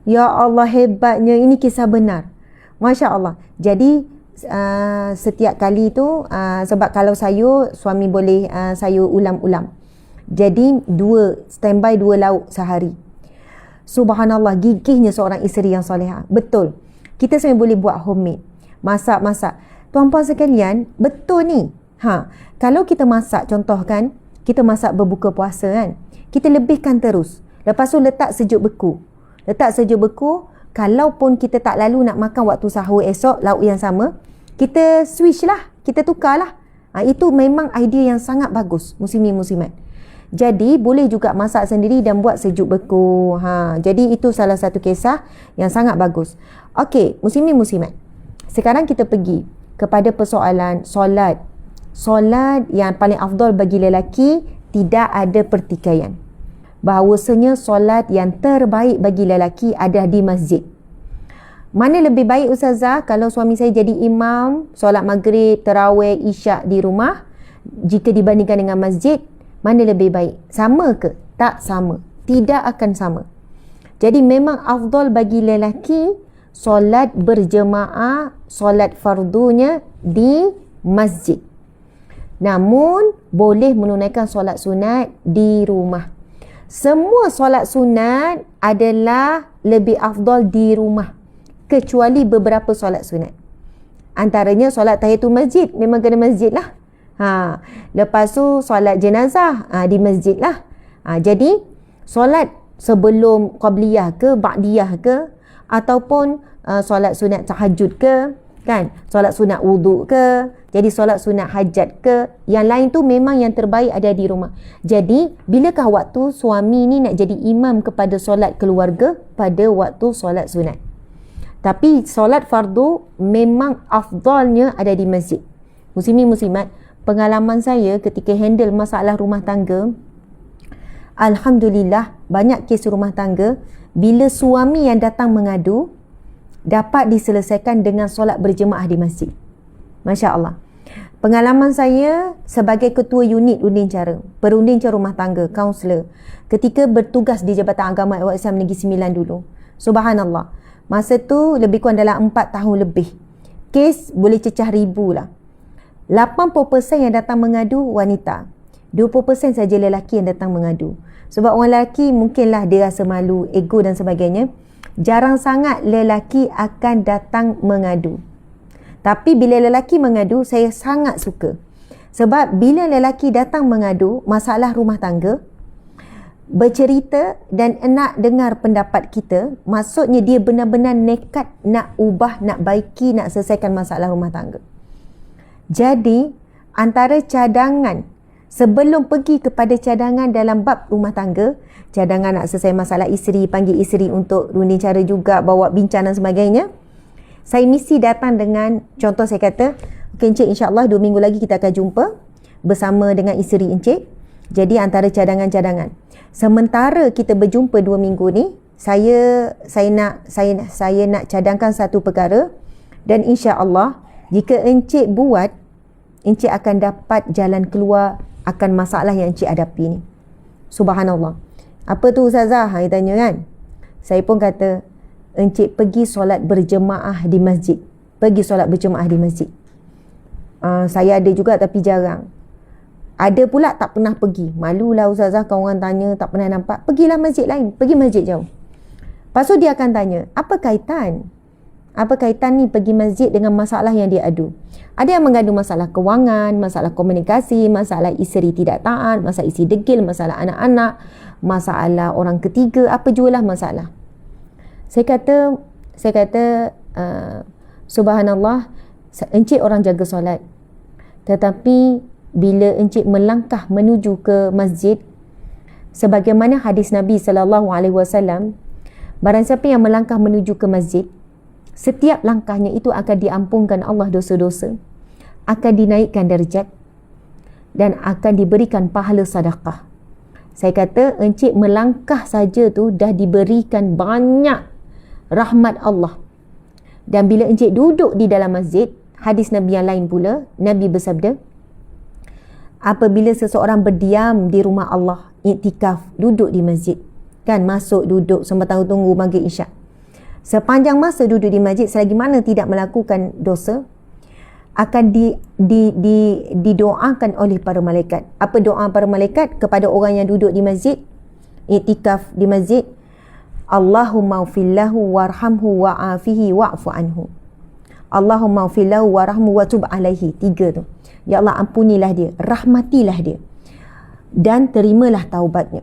Ya Allah, hebatnya. Ini kisah benar. Masya Allah. Jadi setiap kali tu, sebab kalau sayur, suami boleh sayur ulam-ulam. Jadi standby 2 lauk sehari. Subhanallah, gigihnya seorang isteri yang solehah. Betul. Kita sebenarnya boleh buat homemade. Masak. Tuan-puan sekalian, betul ni. Kalau kita masak, contoh kan, kita masak berbuka puasa kan, kita lebihkan terus. Lepas tu letak sejuk beku. Kalaupun kita tak lalu nak makan waktu sahur esok, lauk yang sama, kita switch lah, kita tukar lah. Itu memang idea yang sangat bagus, muslimin-muslimat. Jadi boleh juga masak sendiri dan buat sejuk beku. Jadi itu salah satu kisah yang sangat bagus. Okey, muslimin-muslimat. Sekarang kita pergi kepada persoalan solat. Solat yang paling afdal bagi lelaki, tidak ada pertikaian. Bahawasanya solat yang terbaik bagi lelaki ada di masjid. Mana lebih baik Ustazah? Kalau suami saya jadi imam, solat maghrib, tarawih, isyak di rumah, jika dibandingkan dengan masjid, mana lebih baik? Sama ke? Tak sama. Tidak akan sama. Jadi memang afdal bagi lelaki solat berjemaah, solat fardunya di masjid. Namun boleh menunaikan solat sunat di rumah. Semua solat sunat adalah lebih afdal di rumah, kecuali beberapa solat sunat. Antaranya solat tahiyatul masjid, memang kena masjid lah. Lepas tu solat jenazah di masjid lah. Jadi solat sebelum qabliyah ke ba'diyah ke, ataupun solat sunat tahajud ke, kan, solat sunat wuduk ke, jadi solat sunat hajat ke, yang lain tu memang yang terbaik ada di rumah. Jadi bilakah waktu suami ni nak jadi imam kepada solat keluarga? Pada waktu solat sunat. Tapi solat fardu memang afdalnya ada di masjid. Muslimin-muslimat, pengalaman saya ketika handle masalah rumah tangga, alhamdulillah banyak kes rumah tangga bila suami yang datang mengadu dapat diselesaikan dengan solat berjemaah di masjid. Masya Allah. Pengalaman saya sebagai ketua unit perunding cara rumah tangga, kaunselor, ketika bertugas di Jabatan Agama Islam Negeri Sembilan dulu. Subhanallah. Masa tu lebih kurang dalam 4 tahun lebih. Kes boleh cecah ribu lah. 80% yang datang mengadu wanita. 20% saja lelaki yang datang mengadu. Sebab orang lelaki mungkinlah dia rasa malu, ego dan sebagainya. Jarang sangat lelaki akan datang mengadu. Tapi bila lelaki mengadu, saya sangat suka. Sebab bila lelaki datang mengadu masalah rumah tangga, bercerita dan nak dengar pendapat kita, maksudnya dia benar-benar nekat nak ubah, nak baiki, nak selesaikan masalah rumah tangga. Jadi, antara cadangan sebelum pergi kepada cadangan dalam bab rumah tangga, cadangan nak selesai masalah isteri, panggil isteri untuk runding cara juga, bawa bincang dan sebagainya, saya mesti datang dengan, contoh saya kata, okay, Encik, insyaAllah 2 minggu lagi kita akan jumpa bersama dengan isteri Encik. Jadi antara cadangan-cadangan, sementara kita berjumpa 2 minggu ni, saya nak cadangkan satu perkara, dan insyaAllah jika Encik buat, Encik akan dapat jalan keluar akan masalah yang Encik hadapi ni. Subhanallah. Apa tu Ustazah? Dia tanya kan. Saya pun kata, Encik pergi solat berjemaah di masjid. Pergi solat berjemaah di masjid. Saya ada juga tapi jarang. Ada pula tak pernah pergi. Malulah Ustazah, kalau orang tanya tak pernah nampak. Pergilah masjid lain. Pergi masjid jauh. Lepas tu dia akan tanya, apa kaitan? Apa kaitan ni pergi masjid dengan masalah yang dia adu? Ada yang mengadu masalah kewangan, masalah komunikasi, masalah isteri tidak taat, masalah isteri degil, masalah anak-anak, masalah orang ketiga, apa jualah masalah. Saya kata, subhanallah, Encik orang jaga solat. Tetapi bila Encik melangkah menuju ke masjid, sebagaimana hadis Nabi SAW, barang siapa yang melangkah menuju ke masjid, setiap langkahnya itu akan diampunkan Allah dosa-dosa, akan dinaikkan darjat, dan akan diberikan pahala sedekah. Saya kata, Encik melangkah saja tu dah diberikan banyak rahmat Allah. Dan bila Encik duduk di dalam masjid, hadis Nabi yang lain pula, Nabi bersabda, apabila seseorang berdiam di rumah Allah, iktikaf, duduk di masjid, kan, masuk, duduk, sembah tunggu maghrib isyak, sepanjang masa duduk di masjid, selagi mana tidak melakukan dosa, akan didoakan oleh para malaikat. Apa doa para malaikat kepada orang yang duduk di masjid, iktikaf di masjid? Allahumma ufillahu warhamhu wa'afihi wa'fu anhu. Allahumma ufillahu warhamhu wa tub alaihi. 3 tu. Ya Allah, ampunilah dia, rahmatilah dia, dan terimalah taubatnya.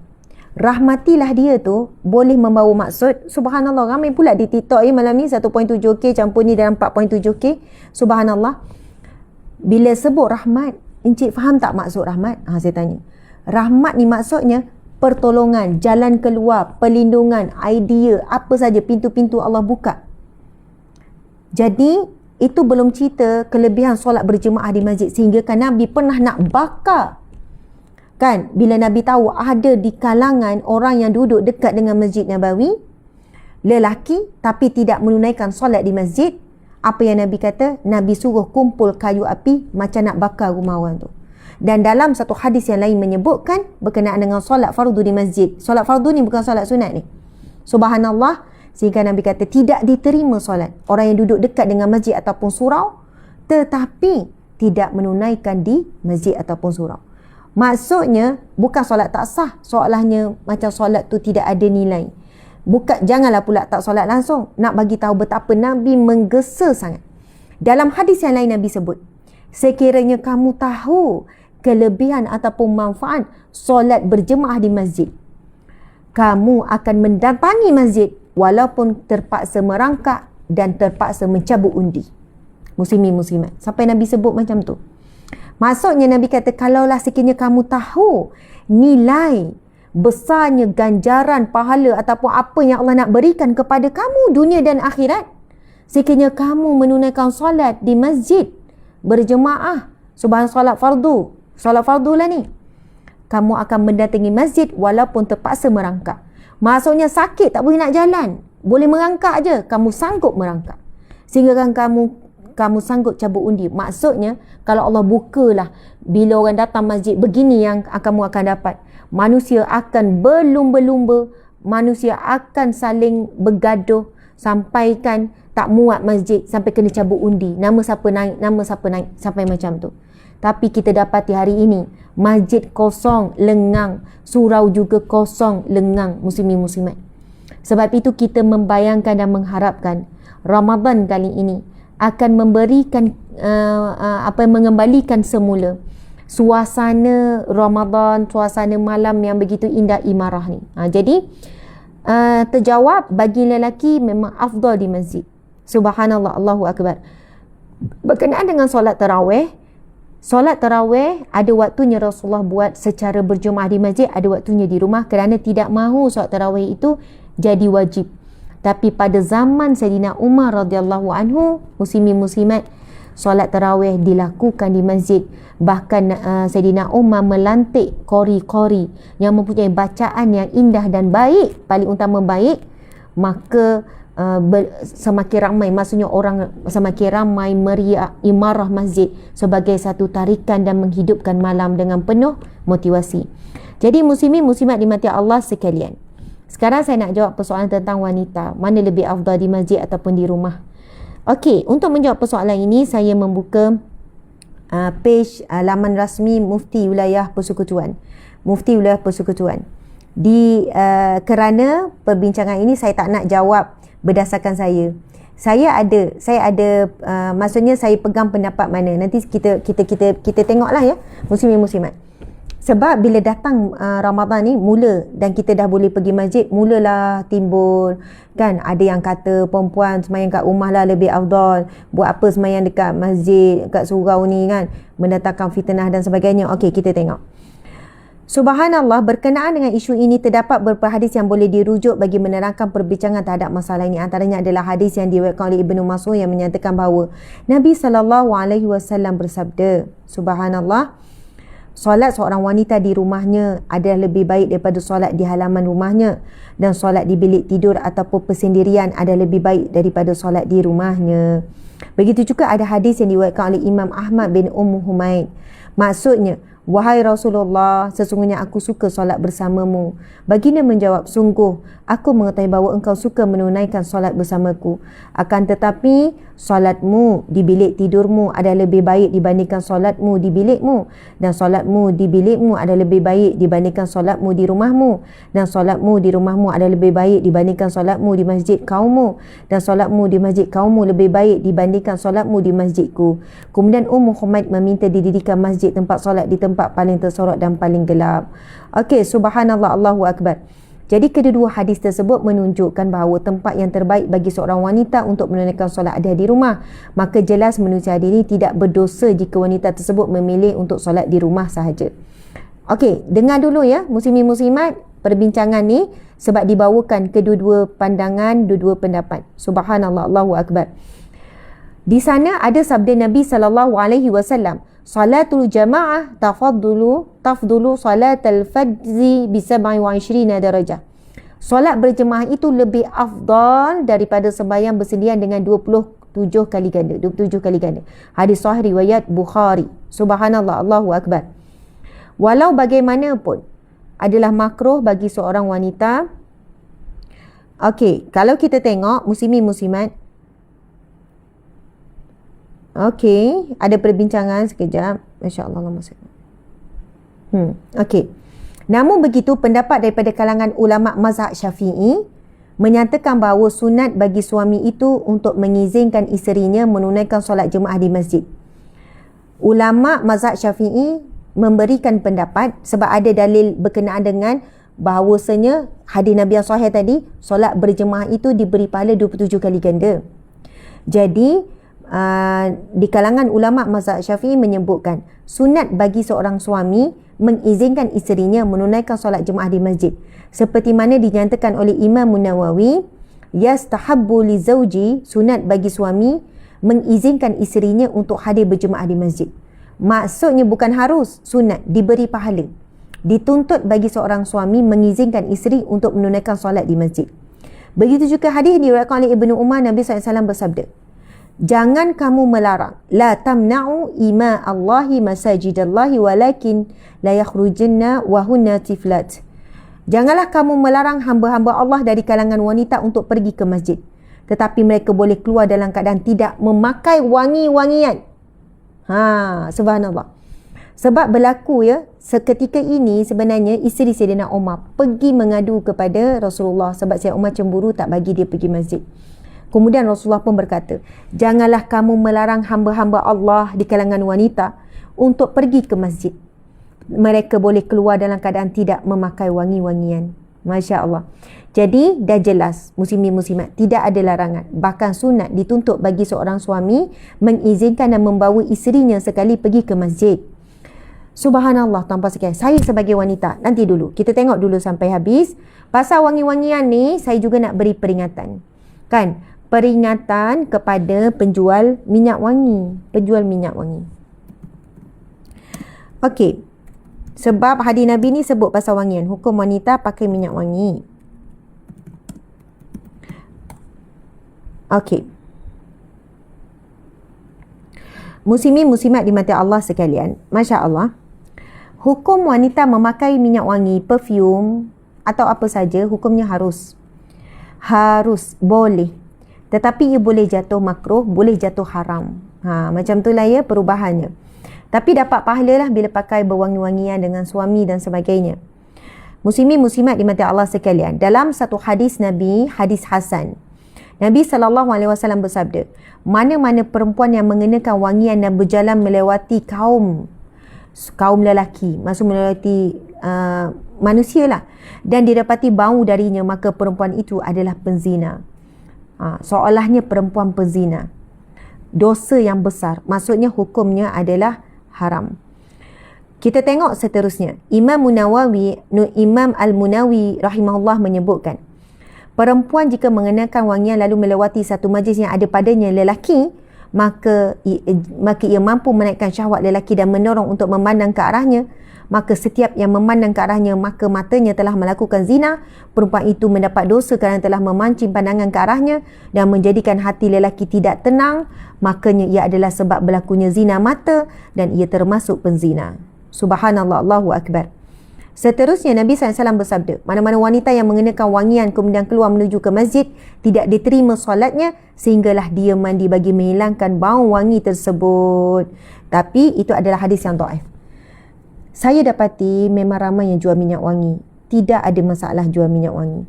Rahmatilah dia tu boleh membawa maksud, subhanallah, ramai pula di TikTok malam ni 1.7K campur ni dalam 4.7K. Subhanallah. Bila sebut rahmat, Encik faham tak maksud rahmat? Saya tanya. Rahmat ni maksudnya pertolongan, jalan keluar, perlindungan, idea, apa saja, pintu-pintu Allah buka. Jadi itu belum cerita kelebihan solat berjemaah di masjid, sehingga kan Nabi pernah nak bakar. Kan, bila Nabi tahu ada di kalangan orang yang duduk dekat dengan Masjid Nabawi, lelaki tapi tidak menunaikan solat di masjid, apa yang Nabi kata? Nabi suruh kumpul kayu api macam nak bakar rumah orang tu. Dan dalam satu hadis yang lain menyebutkan berkenaan dengan solat fardu di masjid. Solat fardu ni bukan solat sunat ni. Subhanallah, sehingga Nabi kata tidak diterima solat orang yang duduk dekat dengan masjid ataupun surau, tetapi tidak menunaikan di masjid ataupun surau. Maksudnya bukan solat tak sah, soalnya macam solat tu tidak ada nilai. Bukan, janganlah pula tak solat langsung. Nak bagi tahu betapa Nabi menggesa sangat. Dalam hadis yang lain Nabi sebut, sekiranya kamu tahu kelebihan ataupun manfaat solat berjemaah di masjid, kamu akan mendatangi masjid walaupun terpaksa merangkak dan terpaksa mencabut undi. Muslimin muslimat, sampai Nabi sebut macam tu. Maksudnya Nabi kata, kalaulah sekiranya kamu tahu nilai besarnya ganjaran, pahala ataupun apa yang Allah nak berikan kepada kamu dunia dan akhirat, sekiranya kamu menunaikan solat di masjid berjemaah, solat fardu lah ni, kamu akan mendatangi masjid walaupun terpaksa merangkak. Maksudnya sakit, tak boleh nak jalan, boleh merangkak je, kamu sanggup merangkak, sehingga kan kamu sanggup cabut undi. Maksudnya kalau Allah bukalah, bila orang datang masjid, begini yang kamu akan dapat. Manusia akan berlumba-lumba, manusia akan saling bergaduh, sampaikan tak muat masjid sampai kena cabut undi, nama siapa naik, sampai macam tu. Tapi kita dapati hari ini masjid kosong lengang, surau juga kosong lengang, muslimin muslimat. Sebab itu kita membayangkan dan mengharapkan Ramadan kali ini akan memberikan mengembalikan semula suasana Ramadan, suasana malam yang begitu indah imarah ni. Jadi terjawab, bagi lelaki memang afdal di masjid. Subhanallah, Allahu Akbar. Berkenaan dengan solat tarawih ada waktunya Rasulullah buat secara berjemaah di masjid, ada waktunya di rumah, kerana tidak mahu solat tarawih itu jadi wajib. Tapi pada zaman Sayyidina Umar radhiyallahu anhu, muslimin muslimat, solat tarawih dilakukan di masjid. Bahkan Sayyidina Umar melantik qori-qori yang mempunyai bacaan yang indah dan baik, paling utama baik, maka semakin ramai, maksudnya orang semakin ramai meriah imarah masjid sebagai satu tarikan dan menghidupkan malam dengan penuh motivasi. Jadi muslimin muslimat dimati Allah sekalian, sekarang saya nak jawab persoalan tentang wanita, mana lebih afdal di masjid ataupun di rumah. Okey, untuk menjawab persoalan ini saya membuka page laman rasmi Mufti Wilayah Persekutuan. Mufti Wilayah Persekutuan. Kerana perbincangan ini saya tak nak jawab berdasarkan saya ada maksudnya saya pegang pendapat mana, nanti kita tengoklah ya muslimin muslimat. Sebab bila datang Ramadan ni mula dan kita dah boleh pergi masjid, mulalah timbul kan, ada yang kata perempuan semayang kat rumah lah lebih afdal, buat apa semayang dekat masjid, kat surau ni kan, mendatangkan fitnah dan sebagainya. Okey, kita tengok. Subhanallah, berkenaan dengan isu ini terdapat beberapa hadis yang boleh dirujuk bagi menerangkan perbincangan terhadap masalah ini. Antaranya adalah hadis yang diriwayatkan oleh Ibnu Mas'ud yang menyatakan bahawa Nabi SAW bersabda, subhanallah, solat seorang wanita di rumahnya adalah lebih baik daripada solat di halaman rumahnya, dan solat di bilik tidur ataupun persendirian adalah lebih baik daripada solat di rumahnya. Begitu juga ada hadis yang diriwayatkan oleh Imam Ahmad bin Humaid. Maksudnya, wahai Rasulullah, sesungguhnya aku suka solat bersamamu. Baginda menjawab, sungguh aku mengetahui bahawa engkau suka menunaikan solat bersamaku. Akan tetapi solatmu di bilik tidurmu adalah lebih baik dibandingkan solatmu di bilikmu, dan solatmu di bilikmu adalah lebih baik dibandingkan solatmu di rumahmu, dan solatmu di rumahmu adalah lebih baik dibandingkan solatmu di masjid kaummu, dan solatmu di masjid kaummu lebih baik dibandingkan solatmu di masjidku. Kemudian Humaid meminta didirikan masjid tempat solat di tempat paling tersorot dan paling gelap. Okey, subhanallah, Allahu Akbar. Jadi kedua-dua hadis tersebut menunjukkan bahawa tempat yang terbaik bagi seorang wanita untuk menunaikan solat adalah di rumah. Maka jelas menuntut hadis ini tidak berdosa jika wanita tersebut memilih untuk solat di rumah sahaja. Okey, dengar dulu ya muslimin muslimat perbincangan ni, sebab dibawakan kedua-dua pandangan, dua-dua pendapat. Subhanallah, Allahu Akbar. Di sana ada sabda Nabi SAW, salatul jamaah tafdulu salatul fajri bi 27 darajah. Solat berjemaah itu lebih afdal daripada sembahyang bersendirian dengan 27 kali ganda. Hadis sahih riwayat Bukhari. Subhanallah, Allahu Akbar. Walau bagaimanapun adalah makruh bagi seorang wanita. Okey, kalau kita tengok muslimin muslimat, okey, ada perbincangan sekejap. Masya-Allah, okey. Namun begitu, pendapat daripada kalangan ulama mazhab Syafi'i menyatakan bahawa sunat bagi suami itu untuk mengizinkan isterinya menunaikan solat jemaah di masjid. Ulama mazhab Syafi'i memberikan pendapat sebab ada dalil berkenaan dengan bahawasanya hadis Nabi yang sahih tadi, solat berjemaah itu diberi pahala 27 kali ganda. Jadi di kalangan ulama mazhab Syafi'i menyebutkan sunat bagi seorang suami mengizinkan isterinya menunaikan solat jemaah di masjid, seperti mana dinyatakan oleh Imam Nawawi, yastahabbu li zawji, sunat bagi suami mengizinkan isterinya untuk hadir berjemaah di masjid. Maksudnya bukan harus, sunat, diberi pahala. Dituntut bagi seorang suami mengizinkan isteri untuk menunaikan solat di masjid. Begitu juga hadis diriwayatkan oleh Ibnu Umar, Nabi SAW bersabda, jangan kamu melarang, la tamna'u ima Allahi masajidallahi walakin la yakhrujunna wa hunna tiflat. Janganlah kamu melarang hamba-hamba Allah dari kalangan wanita untuk pergi ke masjid, tetapi mereka boleh keluar dalam keadaan tidak memakai wangi-wangian. Subhanallah. Sebab berlaku ya, seketika ini sebenarnya isteri Sayyidina Umar pergi mengadu kepada Rasulullah sebab Sayyidina Umar cemburu tak bagi dia pergi masjid. Kemudian Rasulullah pun berkata, janganlah kamu melarang hamba-hamba Allah di kalangan wanita untuk pergi ke masjid. Mereka boleh keluar dalam keadaan tidak memakai wangi-wangian. Masya Allah. Jadi dah jelas muslimin muslimat, tidak ada larangan. Bahkan sunat dituntut bagi seorang suami mengizinkan dan membawa isterinya sekali pergi ke masjid. Subhanallah, tanpa sekali. Saya sebagai wanita, nanti dulu. Kita tengok dulu sampai habis. Pasal wangi-wangian ni, saya juga nak beri peringatan. Kan? Peringatan kepada penjual minyak wangi. Penjual minyak wangi. Okey. Sebab hadis Nabi ni sebut pasal wangian. Hukum wanita pakai minyak wangi. Okey. Muslimin muslimat dimati Allah sekalian. Masya Allah. Hukum wanita memakai minyak wangi, perfume atau apa saja, hukumnya harus. Harus, boleh. Tetapi ia boleh jatuh makruh, boleh jatuh haram. Macam itulah ya perubahannya. Tapi dapat pahala lah bila pakai berwangi-wangian dengan suami dan sebagainya. Muslimin muslimat dimati Allah sekalian. Dalam satu hadis Nabi, hadis Hasan, Nabi SAW bersabda, mana-mana perempuan yang mengenakan wangian dan berjalan melewati kaum lelaki, maksud melewati manusia lah, dan didapati bau darinya, maka perempuan itu adalah penzina. Seolahnya perempuan penzina. Dosa yang besar, maksudnya hukumnya adalah haram. Kita tengok seterusnya. Imam Al-Munawi rahimahullah menyebutkan, perempuan jika mengenakan wangian lalu melewati satu majlis yang ada padanya lelaki, maka ia mampu menaikkan syahwat lelaki dan mendorong untuk memandang ke arahnya. Maka setiap yang memandang ke arahnya, maka matanya telah melakukan zina. Perempuan itu mendapat dosa kerana telah memancing pandangan ke arahnya dan menjadikan hati lelaki tidak tenang. Makanya ia adalah sebab berlakunya zina mata dan ia termasuk penzina. Subhanallah, Allahu Akbar. Seterusnya Nabi SAW bersabda, mana-mana wanita yang mengenakan wangian kemudian keluar menuju ke masjid, tidak diterima solatnya sehinggalah dia mandi bagi menghilangkan bau wangi tersebut. Tapi itu adalah hadis yang dhaif. Saya dapati memang ramai yang jual minyak wangi. Tidak ada masalah jual minyak wangi.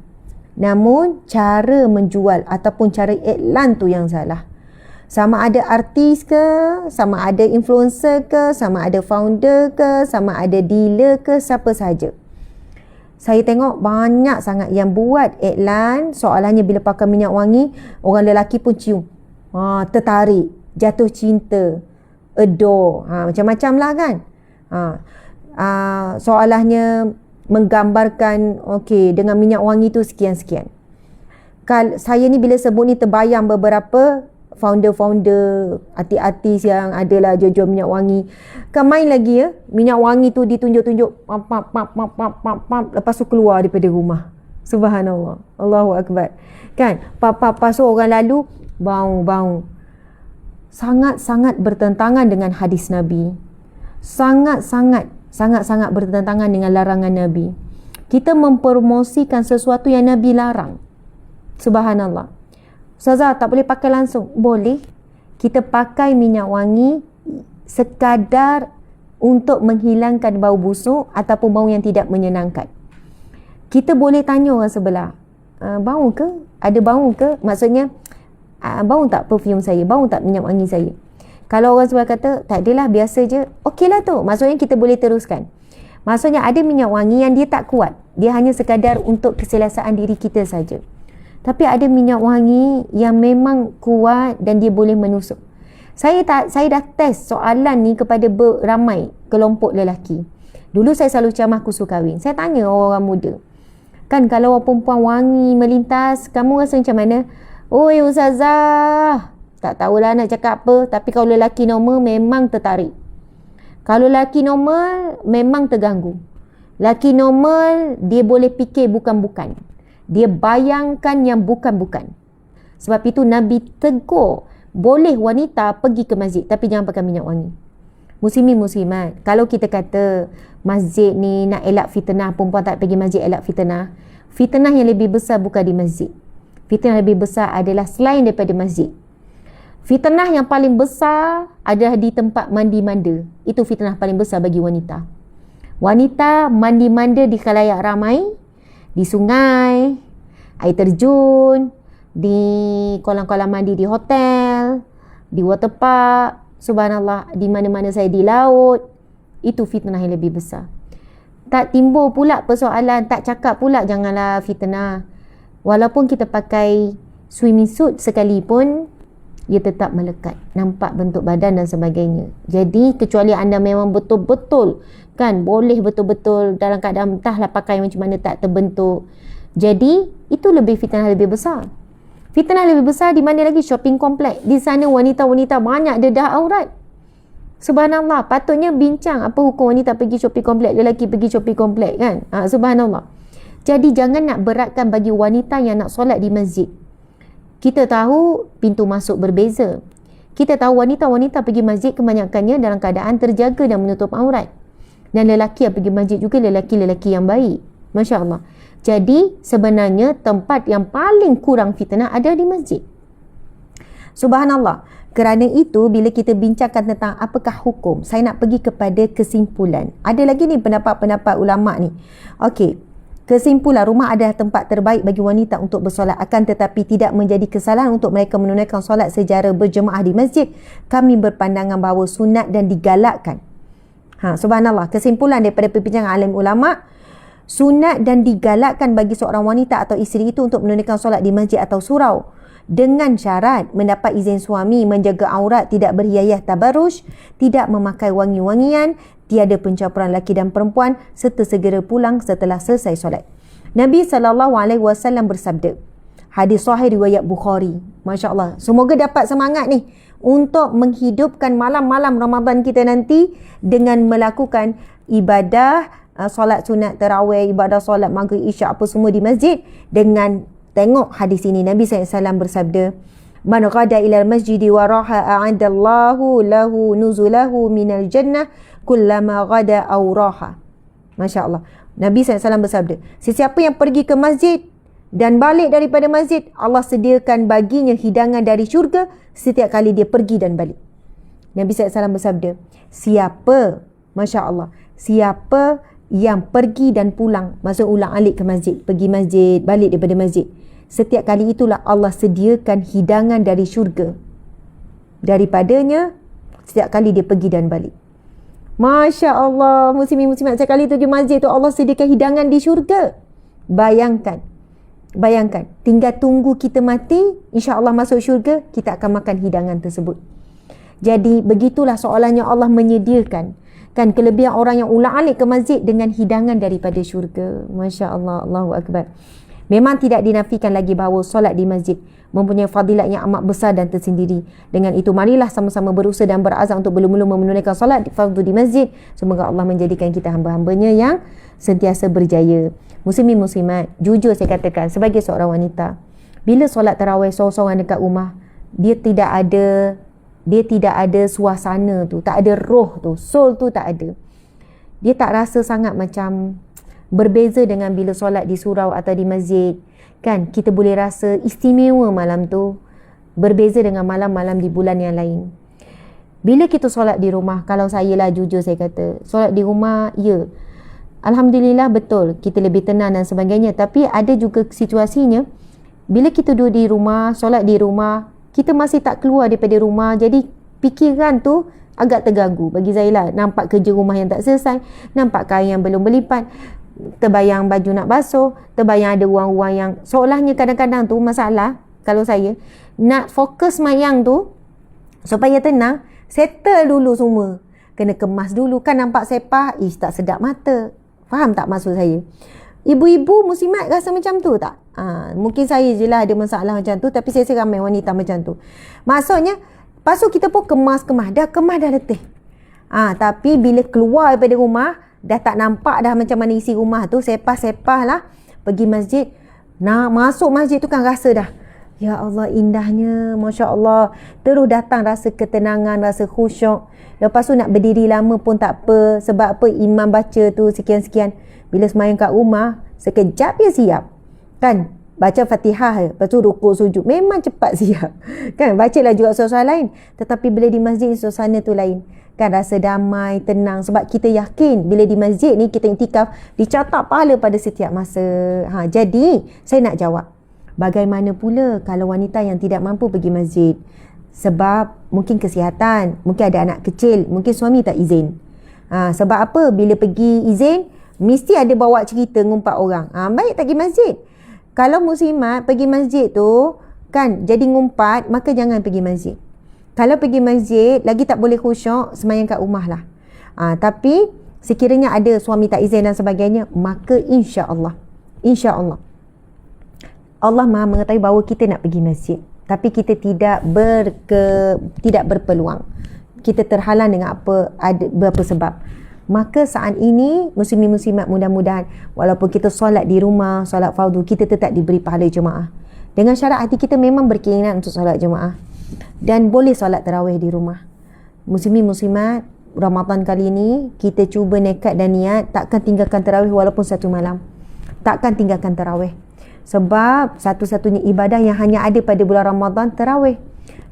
Namun cara menjual ataupun cara iklan tu yang salah. Sama ada artis ke, sama ada influencer ke, sama ada founder ke, sama ada dealer ke, siapa sahaja. Saya tengok banyak sangat yang buat iklan, soalannya bila pakai minyak wangi, orang lelaki pun cium. Tertarik, jatuh cinta, adore, macam-macam lah kan. Soalannya menggambarkan, okey, dengan minyak wangi tu sekian-sekian. Saya ni bila sebut ni terbayang beberapa founder-founder, artis-artis yang adalah jual minyak wangi. Kan main lagi ya, minyak wangi tu ditunjuk-tunjuk, lepas tu keluar daripada rumah. Subhanallah, Allahu Akbar. Kan, lepas tu orang lalu bau. Sangat-sangat bertentangan dengan hadis Nabi. Sangat-sangat bertentangan dengan larangan Nabi. Kita mempromosikan sesuatu yang Nabi larang. Subhanallah. Ustazah, tak boleh pakai langsung? Boleh. Kita pakai minyak wangi sekadar untuk menghilangkan bau busuk ataupun bau yang tidak menyenangkan. Kita boleh tanya orang sebelah, bau ke? Ada bau ke? Maksudnya, bau tak perfume saya? Bau tak minyak wangi saya? Kalau orang sebelah kata, tak adalah, biasa je. Okeylah tu. Maksudnya kita boleh teruskan. Maksudnya ada minyak wangi yang dia tak kuat. Dia hanya sekadar untuk keselesaan diri kita saja. Tapi ada minyak wangi yang memang kuat dan dia boleh menusuk. Saya dah test soalan ni kepada ramai kelompok lelaki. Dulu saya selalu ceramah kursus kahwin. Saya tanya orang muda, kan kalau perempuan wangi melintas, kamu rasa macam mana? Oi ustazah, tak tahulah nak cakap apa. Tapi kalau lelaki normal memang tertarik. Kalau lelaki normal memang terganggu. Lelaki normal dia boleh fikir bukan-bukan. Dia bayangkan yang bukan-bukan. Sebab itu Nabi tegur, boleh wanita pergi ke masjid tapi jangan pakai minyak wangi. Muslimin muslimat, kalau kita kata masjid ni nak elak fitnah, perempuan tak pergi masjid elak fitnah, fitnah yang lebih besar bukan di masjid. Fitnah yang lebih besar adalah selain daripada masjid. Fitnah yang paling besar adalah di tempat mandi-manda. Itu fitnah paling besar bagi wanita. Wanita mandi-manda di khalayak ramai, di sungai, air terjun, di kolam-kolam mandi di hotel, di waterpark, subhanallah, di mana-mana saya di laut. Itu fitnah yang lebih besar. Tak timbul pula persoalan, tak cakap pula janganlah fitnah. Walaupun kita pakai swimming suit sekalipun, ia tetap melekat, nampak bentuk badan dan sebagainya. Jadi kecuali anda memang betul-betul kan boleh betul-betul dalam keadaan entahlah pakai macam mana tak terbentuk. Jadi itu lebih fitnah lebih besar. Fitnah lebih besar di mana lagi? Shopping kompleks. Di sana wanita-wanita banyak dedah aurat. Subhanallah, patutnya bincang apa hukum wanita pergi shopping kompleks, lelaki pergi shopping kompleks kan. Subhanallah. Jadi jangan nak beratkan bagi wanita yang nak solat di masjid. Kita tahu pintu masuk berbeza. Kita tahu wanita-wanita pergi masjid kebanyakannya dalam keadaan terjaga dan menutup aurat. Dan lelaki yang pergi masjid juga lelaki-lelaki yang baik. Masya Allah. Jadi sebenarnya tempat yang paling kurang fitnah ada di masjid. Subhanallah. Kerana itu bila kita bincangkan tentang apakah hukum, saya nak pergi kepada kesimpulan. Ada lagi ni pendapat-pendapat ulama ni. Okey. Kesimpulan, rumah adalah tempat terbaik bagi wanita untuk bersolat, akan tetapi tidak menjadi kesalahan untuk mereka menunaikan solat secara berjemaah di masjid. Kami berpandangan bahawa sunat dan digalakkan. Subhanallah, kesimpulan daripada perbincangan alim ulama, sunat dan digalakkan bagi seorang wanita atau isteri itu untuk menunaikan solat di masjid atau surau dengan syarat mendapat izin suami, menjaga aurat, tidak berhiayah tabaruj, tidak memakai wangi-wangian, tiada pencampuran lelaki dan perempuan, serta segera pulang setelah selesai solat. Nabi SAW bersabda, hadis sahih riwayat Bukhari. Masya Allah, semoga dapat semangat ni untuk menghidupkan malam-malam Ramadan kita nanti dengan melakukan ibadah solat sunat tarawih, ibadah solat maghrib, isyak apa semua di masjid. Dengan tengok hadis ini, Nabi SAW bersabda, man ghada ila al-masjidi wa raha a'adallahu lahu nuzulahu minal jannah kullama ghada aw raha. Masya Allah. Nabi SAW bersabda, sesiapa yang pergi ke masjid dan balik daripada masjid, Allah sediakan baginya hidangan dari syurga setiap kali dia pergi dan balik. Nabi SAW bersabda, siapa, Masya Allah, siapa yang pergi dan pulang, maksud ulang alik ke masjid, pergi masjid, balik daripada masjid, setiap kali itulah Allah sediakan hidangan dari syurga daripadanya setiap kali dia pergi dan balik. Masya Allah, muslimin-muslimat sekali tu di masjid tu Allah sediakan hidangan di syurga. Bayangkan, tinggal tunggu kita mati, insya-Allah masuk syurga, kita akan makan hidangan tersebut. Jadi begitulah soalannya Allah menyediakan kan kelebihan orang yang ulang-alik ke masjid dengan hidangan daripada syurga. Masya Allah, Allahu Akbar. Memang tidak dinafikan lagi bahawa solat di masjid mempunyai fadilat yang amat besar dan tersendiri. Dengan itu, marilah sama-sama berusaha dan berazam untuk belum-belum menunaikan solat fardu di masjid. Semoga Allah menjadikan kita hamba-hambanya yang sentiasa berjaya. Muslimin muslimat, jujur saya katakan sebagai seorang wanita, bila solat tarawih seorang-seorang dekat rumah, dia tidak ada suasana tu, tak ada roh tu, soul tu tak ada. Dia tak rasa sangat macam berbeza dengan bila solat di surau atau di masjid. Kan kita boleh rasa istimewa malam tu, berbeza dengan malam-malam di bulan yang lain. Bila kita solat di rumah, kalau saya lah jujur saya kata, solat di rumah, ya, alhamdulillah betul, kita lebih tenang dan sebagainya. Tapi ada juga situasinya, bila kita duduk di rumah, solat di rumah, kita masih tak keluar daripada rumah, jadi fikiran tu agak terganggu bagi saya lah. Nampak kerja rumah yang tak selesai, nampak kain yang belum berlipat, terbayang baju nak basuh, terbayang ada ruang-ruang yang seolahnya kadang-kadang tu masalah. Kalau saya nak fokus mayang tu supaya tenang, settle dulu semua, kena kemas dulu. Kan nampak sepah, tak sedap mata. Faham tak maksud saya? Ibu-ibu muslimat rasa macam tu tak? Mungkin saya je lah ada masalah macam tu, tapi saya rasa ramai wanita macam tu. Maksudnya lepas tu kita pun kemas dah letih. Tapi bila keluar daripada rumah, dah tak nampak dah macam mana isi rumah tu, sepah-sepah lah. Pergi masjid, masuk masjid tu kan rasa dah, ya Allah indahnya, Masya Allah. Terus datang rasa ketenangan, rasa khusyuk. Lepas tu nak berdiri lama pun tak apa. Sebab apa? Imam baca tu sekian-sekian. Bila semayang kat rumah, sekejap dia siap. Kan? Baca Fatihah, lepas tu rukuk sujud, memang cepat siap. Kan? Bacalah juga suasana lain. Tetapi bila di masjid, suasana tu lain. Kan rasa damai, tenang. Sebab kita yakin bila di masjid ni kita iktikaf, dicatat pahala pada setiap masa. Jadi saya nak jawab, Bagaimana pula kalau wanita yang tidak mampu pergi masjid? Sebab mungkin kesihatan, mungkin ada anak kecil, mungkin suami tak izin. Sebab apa? Bila pergi izin, mesti ada bawa cerita ngumpat orang. Baik tak pergi masjid. Kalau muslimat pergi masjid tu kan jadi ngumpat, maka jangan pergi masjid. Kalau pergi masjid lagi tak boleh khusyuk, sembahyang kat rumah lah. Tapi sekiranya ada suami tak izin dan sebagainya, maka insya-Allah Allah Maha mengetahui bahawa kita nak pergi masjid, tapi kita tidak berpeluang. Kita terhalang dengan beberapa sebab. Maka saat ini muslimin-muslimat, mudah-mudahan walaupun kita solat di rumah, solat fardu, kita tetap diberi pahala jemaah. Dengan syarat hati kita memang berkeinginan untuk solat jemaah, dan boleh solat tarawih di rumah. Muslimin-muslimat, Ramadan kali ini kita cuba nekat dan niat takkan tinggalkan tarawih walaupun satu malam. Takkan tinggalkan tarawih. Sebab satu-satunya ibadah yang hanya ada pada bulan Ramadan, tarawih.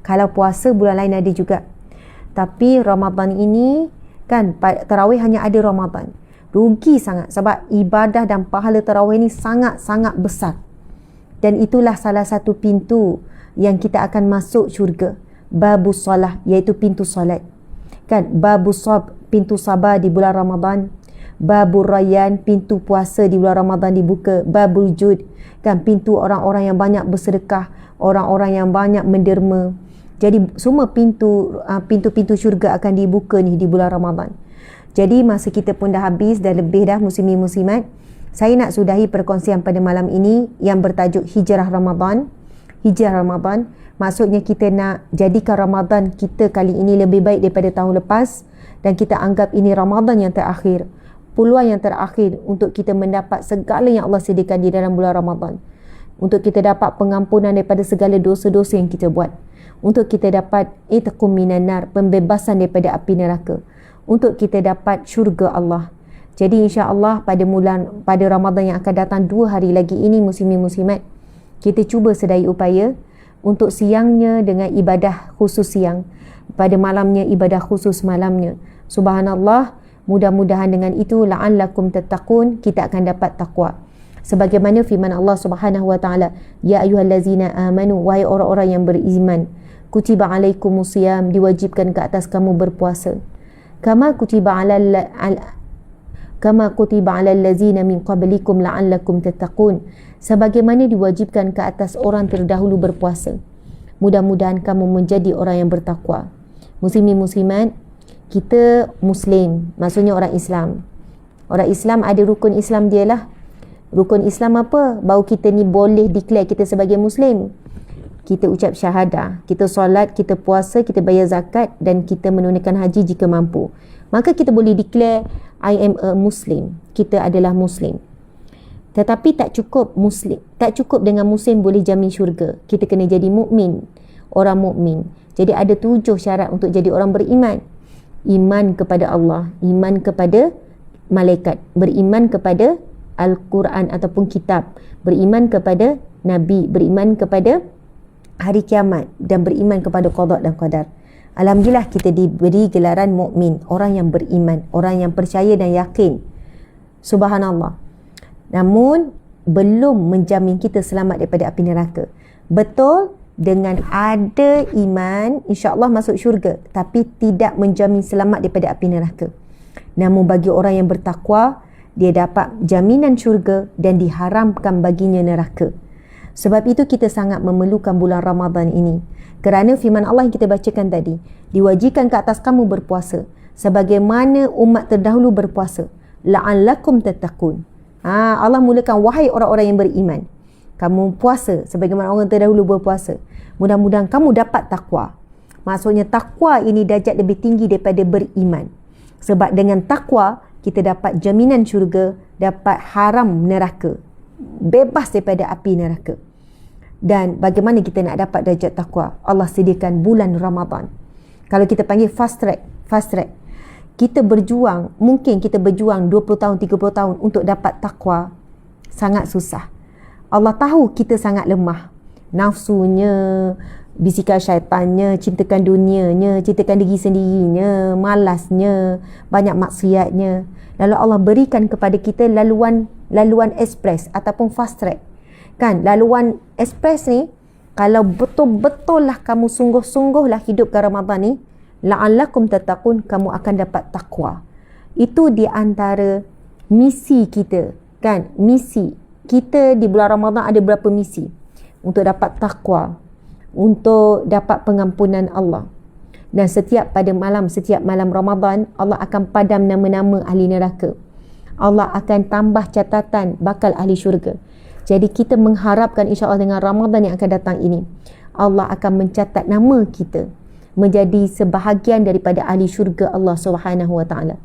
Kalau puasa bulan lain ada juga. Tapi Ramadan ini kan tarawih hanya ada Ramadan. Rugi sangat sebab ibadah dan pahala tarawih ni sangat-sangat besar. Dan itulah salah satu pintu yang kita akan masuk syurga. Babus salah, iaitu pintu solat. Kan, pintu sabar di bulan Ramadan. Babur Rayyan, pintu puasa di bulan Ramadan dibuka. Babul Jud, kan, pintu orang-orang yang banyak bersedekah, orang-orang yang banyak menderma. Jadi semua pintu-pintu syurga akan dibuka ni di bulan Ramadan. Jadi masa kita pun dah habis, dah lebih dah muslimin muslimat. Saya nak sudahi perkongsian pada malam ini yang bertajuk Hijrah Ramadan. Hijrah Ramadan maksudnya kita nak jadikan Ramadan kita kali ini lebih baik daripada tahun lepas, dan kita anggap ini Ramadan yang terakhir, peluang yang terakhir untuk kita mendapat segala yang Allah sediakan di dalam bulan Ramadan, untuk kita dapat pengampunan daripada segala dosa-dosa yang kita buat, untuk kita dapat itqum minan nar, pembebasan daripada api neraka, untuk kita dapat syurga Allah. Jadi insya-Allah pada Ramadan yang akan datang 2 hari lagi ini, muslimin muslimat, kita cuba sedaya upaya untuk siangnya dengan ibadah khusus siang, pada malamnya ibadah khusus malamnya. Subhanallah, mudah-mudahan dengan itu la'allakum tattaqun, kita akan dapat takwa. Sebagaimana firman Allah Subhanahu wa taala, ya ayyuhallazina amanu, wahai orang-orang yang beriman, kutiba alaikumusiyam, diwajibkan ke atas kamu berpuasa. Kama kutiba alal ladzina min qablikum la'allakum tattaqun, sebagaimana diwajibkan ke atas orang terdahulu berpuasa. Mudah-mudahan kamu menjadi orang yang bertakwa. Muslimin muslimat, kita Muslim, maksudnya orang Islam. Orang Islam ada rukun Islam dia lah. Rukun Islam apa? Baru kita ni boleh declare kita sebagai Muslim. Kita ucap syahadah, kita solat, kita puasa, kita bayar zakat, dan kita menunaikan haji jika mampu. Maka kita boleh declare, I am a Muslim. Kita adalah Muslim. Tetapi tak cukup Muslim. Tak cukup dengan Muslim boleh jamin syurga. Kita kena jadi mukmin, orang mukmin. Jadi ada 7 syarat untuk jadi orang beriman. Iman kepada Allah, iman kepada malaikat, beriman kepada Al-Quran ataupun kitab, beriman kepada Nabi, beriman kepada hari kiamat, dan beriman kepada qada dan qadar. Alhamdulillah kita diberi gelaran mukmin, orang yang beriman, orang yang percaya dan yakin. Subhanallah. Namun belum menjamin kita selamat daripada api neraka. Betul, dengan ada iman insya-Allah masuk syurga, tapi tidak menjamin selamat daripada api neraka. Namun bagi orang yang bertakwa, dia dapat jaminan syurga dan diharamkan baginya neraka. Sebab itu kita sangat memerlukan bulan Ramadan ini. Kerana firman Allah yang kita bacakan tadi, diwajibkan ke atas kamu berpuasa sebagaimana umat terdahulu berpuasa, la'allakum tattaqun. Allah mulakan, wahai orang-orang yang beriman, kamu puasa sebagaimana orang terdahulu berpuasa. Mudah-mudahan kamu dapat takwa. Maksudnya takwa ini darjat lebih tinggi daripada beriman. Sebab dengan takwa kita dapat jaminan syurga, dapat haram neraka, bebas daripada api neraka. Dan bagaimana kita nak dapat darjat takwa? Allah sediakan bulan Ramadan. Kalau kita panggil fast track. Kita berjuang, mungkin kita berjuang 20 tahun, 30 tahun untuk dapat takwa, sangat susah. Allah tahu kita sangat lemah. Nafsunya, bisikan syaitannya, cintakan dunianya, cintakan diri sendirinya, malasnya, banyak maksiatnya. Lalu Allah berikan kepada kita laluan express ataupun fast track. Kan, laluan ekspres ni, kalau betul-betul lah kamu sungguh-sungguh lah hidupkan Ramadan ni, la'allakum tattaqun, kamu akan dapat takwa. Itu di antara misi kita, kan? Misi kita di bulan Ramadan ada berapa misi? Untuk dapat takwa, untuk dapat pengampunan Allah. Dan setiap malam Ramadan, Allah akan padam nama-nama ahli neraka. Allah akan tambah catatan bakal ahli syurga. Jadi kita mengharapkan insya-Allah dengan Ramadan yang akan datang ini, Allah akan mencatat nama kita menjadi sebahagian daripada ahli syurga Allah Subhanahu Wa Taala.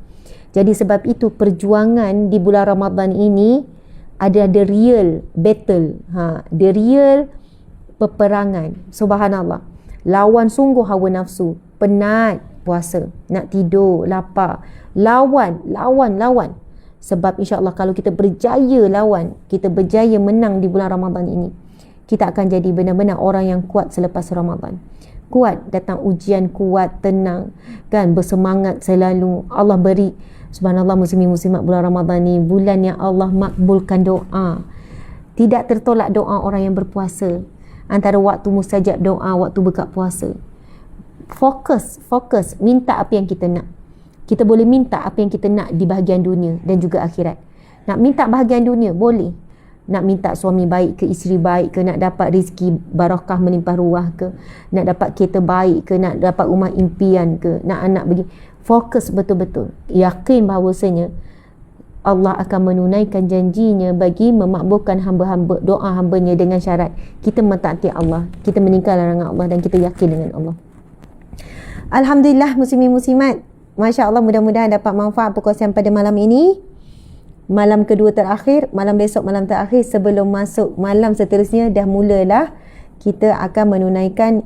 Jadi sebab itu perjuangan di bulan Ramadan ini ada the real battle, the real peperangan. Subhanallah. Lawan sungguh hawa nafsu, penat puasa, nak tidur, lapar. Lawan. Sebab insya-Allah kalau kita berjaya lawan, kita berjaya menang di bulan Ramadan ini, kita akan jadi benar-benar orang yang kuat selepas Ramadan. Kuat, datang ujian kuat, tenang, kan, bersemangat selalu. Allah beri, subhanallah, muslimin-muslimat, bulan Ramadan ni bulan yang Allah makbulkan doa. Tidak tertolak doa orang yang berpuasa. Antara waktu mustajab doa, waktu buka puasa. Fokus, minta apa yang kita nak. Kita boleh minta apa yang kita nak di bahagian dunia dan juga akhirat. Nak minta bahagian dunia, boleh. Nak minta suami baik ke, isteri baik ke, nak dapat rezeki barakah melimpah ruah ke, nak dapat kereta baik ke, nak dapat rumah impian ke, nak anak begini. Fokus betul-betul. Yakin bahawasanya Allah akan menunaikan janjinya bagi memakbulkan hamba-hamba, doa hambanya dengan syarat kita mentaati Allah, kita meninggal larangan Allah dan kita yakin dengan Allah. Alhamdulillah, muslimin muslimat, Masya Allah, mudah-mudahan dapat manfaat perkongsian pada malam ini. Malam kedua terakhir, malam besok malam terakhir sebelum masuk malam seterusnya, dah mulalah kita akan menunaikan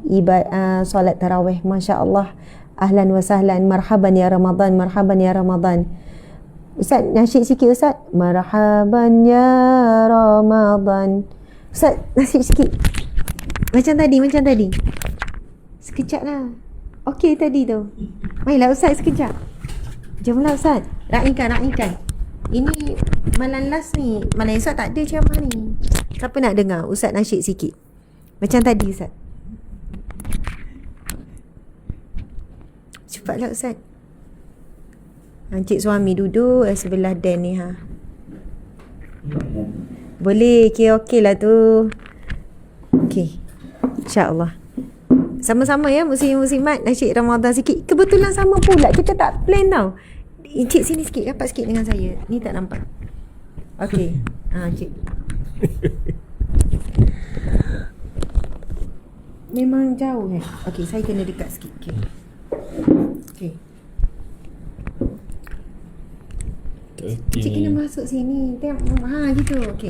solat tarawih. Masya Allah, ahlan wa sahlan, marhaban ya Ramadan, marhaban ya Ramadan. Ustaz, nasyid sikit Ustaz. Marhaban ya Ramadan. Ustaz, nasyid sikit. Macam tadi. Sekejap lah. Okey tadi tu. Marilah Ustaz sekejap. Jomlah Ustaz. Raikan. Ini malam last ni. Malam Ustaz tak ada ceramah ni. Siapa nak dengar Ustaz nasyid sikit? Macam tadi Ustaz. Cepatlah Ustaz. Encik suami duduk sebelah Dan ni Boleh, okey lah tu. Okey, InsyaAllah. Sama-sama ya, muslim-muslimat, nasyid Ramadan sikit. Kebetulan sama pula, kita tak plan tau. Encik sini sikit, rapat sikit dengan saya. Ni tak nampak. Okey, Encik. Memang jauh Okey, saya kena dekat sikit. Okey. Cik kena masuk sini. Tengok. Gitu. Okey.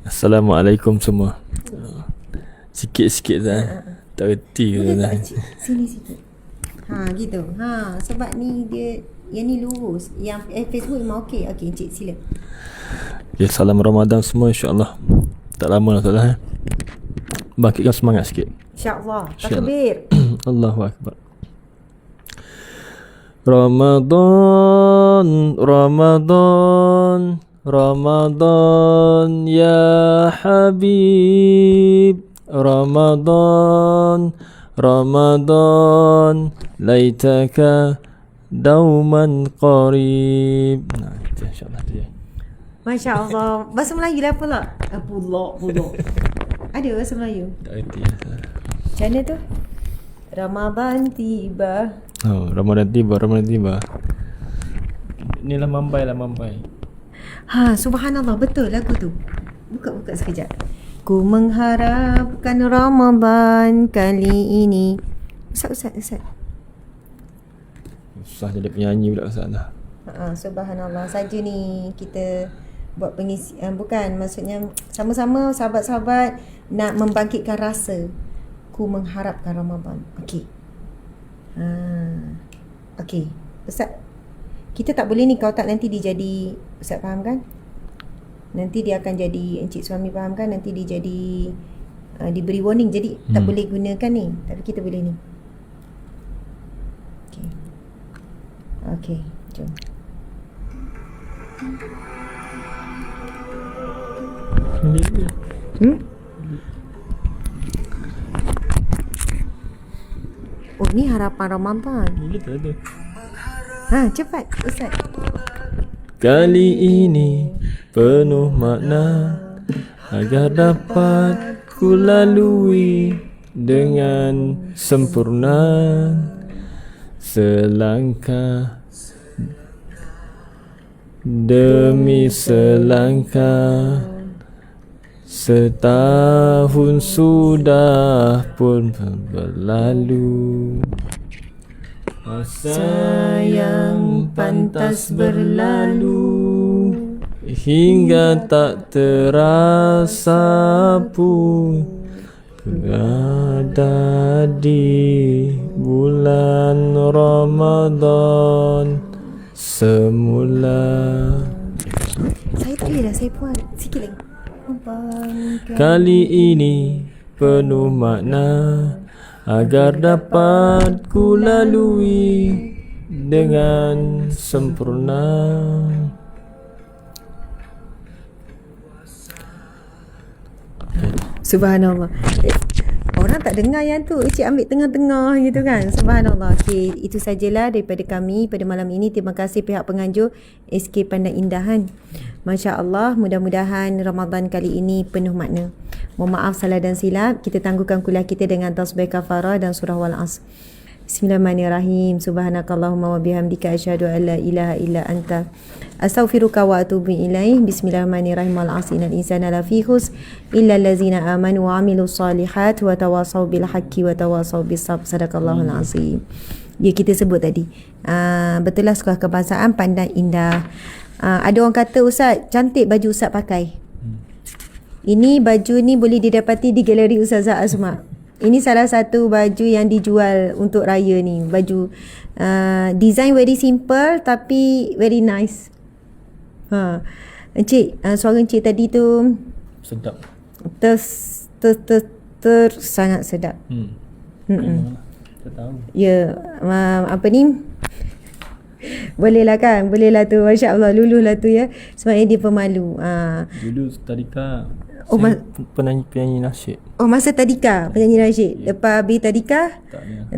Assalamualaikum semua. Sikit-sikit dah. Tak reti ke dah. Sini sikit. Gitu. Sebab ni dia, yang ni lurus. Yang Facebook memang okey. Okey, Encik sila. Okay, salam Ramadan semua, insya-Allah. Tak lama lah bangkitkan semangat sikit. InsyaAllah. Takbir. Allahu Akbar. Ramadan ya Habib. Ramadan laitaka dauman qarib. Itu insya-Allah dia. Masya-Allah. Bahasa Melayu lah pula. Pulak. Ada bahasa Melayu? Tak reti. Macam mana tu? Ramadan tiba. Ramadan tiba. Inilah mampai. Subhanallah, betul lagu tu. Buka sekejap. Ku mengharapkan Ramadan kali ini. Ustaz. Susah jadi penyanyi pula Ustaz lah. Subhanallah. Saja ni kita buat pengisi, bukan, maksudnya sama-sama sahabat-sahabat nak membangkitkan rasa. Ku mengharapkan Ramadan. Okey. Okey. Ustaz, kita tak boleh ni, kalau tak nanti dia jadi, Ustaz faham kan? Nanti dia akan jadi, encik suami faham kan? Nanti dia jadi diberi warning. Jadi tak boleh gunakan ni. Tapi kita boleh ni. Okey, jom. Oh, ni harapan Ramadan. Gitu ada. Cepat Ustaz. Kali ini penuh makna agar dapat ku lalui dengan sempurna selangkah demi selangkah. Setahun sudah pun berlalu, masa yang pantas berlalu hingga tak terasa pun berada di bulan Ramadan semula. Saya tak boleh dah, saya puan sikit lagi. Kali ini penuh makna agar dapat ku lalui dengan sempurna. Subhanallah. Orang tak dengar yang tu, cik ambil tengah-tengah gitu kan. Subhanallah. Okey, itu sajalah daripada kami pada malam ini. Terima kasih pihak penganjur SK Pandang Indahan. Masya Allah, mudah-mudahan Ramadan kali ini penuh makna. Mohon maaf salah dan silap. Kita tangguhkan kuliah kita dengan tasbih kafarah dan surah wal asr. Bismillahirrahmanirrahim. Subhanakallahumma wa bihamdika asyhadu an la ilaha illa anta astaghfiruka wa atubu ilaih. Bismillahirrahmanirrahim. Wal 'asri innal insana lafi khusr illa allazina amanu wa 'amilus solihat wa tawasaw bil haqqi wa tawasaw bis sabr. Sadaqallahul azim. Ya, kita sebut tadi. Betul lah sekolah kebahasaan Pandang Indah. Ada orang kata, Ustaz, cantik baju Ustaz pakai. Ini baju ni boleh didapati di galeri Ustazah Asma. Ini salah satu baju yang dijual untuk raya ni. Baju design very simple tapi very nice. Encik, suara encik tadi tu Sedap. sangat sedap. Tak tahu. Ya, apa ni? Boleh lah kan? Boleh lah tu. Masya Allah, luluh lah tu ya. Sebenarnya dia pemalu. Dulu tadika Oh, penyanyi nasyid. Oh, masa tadika penyanyi nasyid. Lepas habis tadika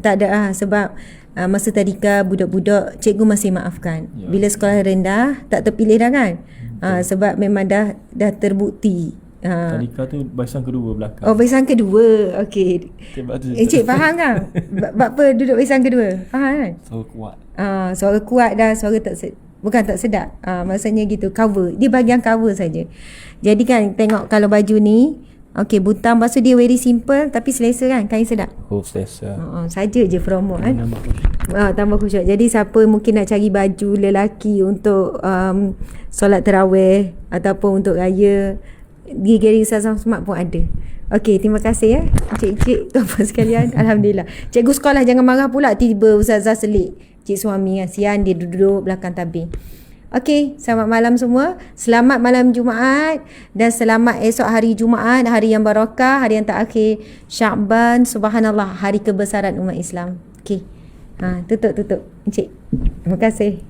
tak ada sebab masa tadika budak-budak cikgu masih maafkan. Ya. Bila sekolah rendah tak terpilih dah kan. Sebab memang dah terbukti. Tadika tu barisan kedua belakang. Oh, barisan kedua. Okey. Cik faham kan? Bab apa duduk barisan kedua? Faham kan? Suara kuat. Suara kuat dah, suara bukan tak sedap. Maksudnya gitu, cover. Dia bahagian cover saja. Jadi kan tengok kalau baju ni, okey, butang basuh dia very simple tapi selesa kan, kain sedap. Oh, selesa. Saja je promo kan. Tambah khusyuk. Jadi siapa mungkin nak cari baju lelaki untuk solat tarawih ataupun untuk raya, di galeri Ustazah Smart pun ada. Okey, terima kasih ya cik-cik tuan-puan sekalian. Alhamdulillah. Cikgu sekolah jangan marah pula tiba Ustazah selit cik suami, kasihan dia duduk belakang tabir. Okey, selamat malam semua. Selamat malam Jumaat dan selamat esok hari Jumaat, hari yang barakah, hari yang terakhir Sya'ban. Subhanallah, hari kebesaran umat Islam. Okey. Tutup encik. Terima kasih.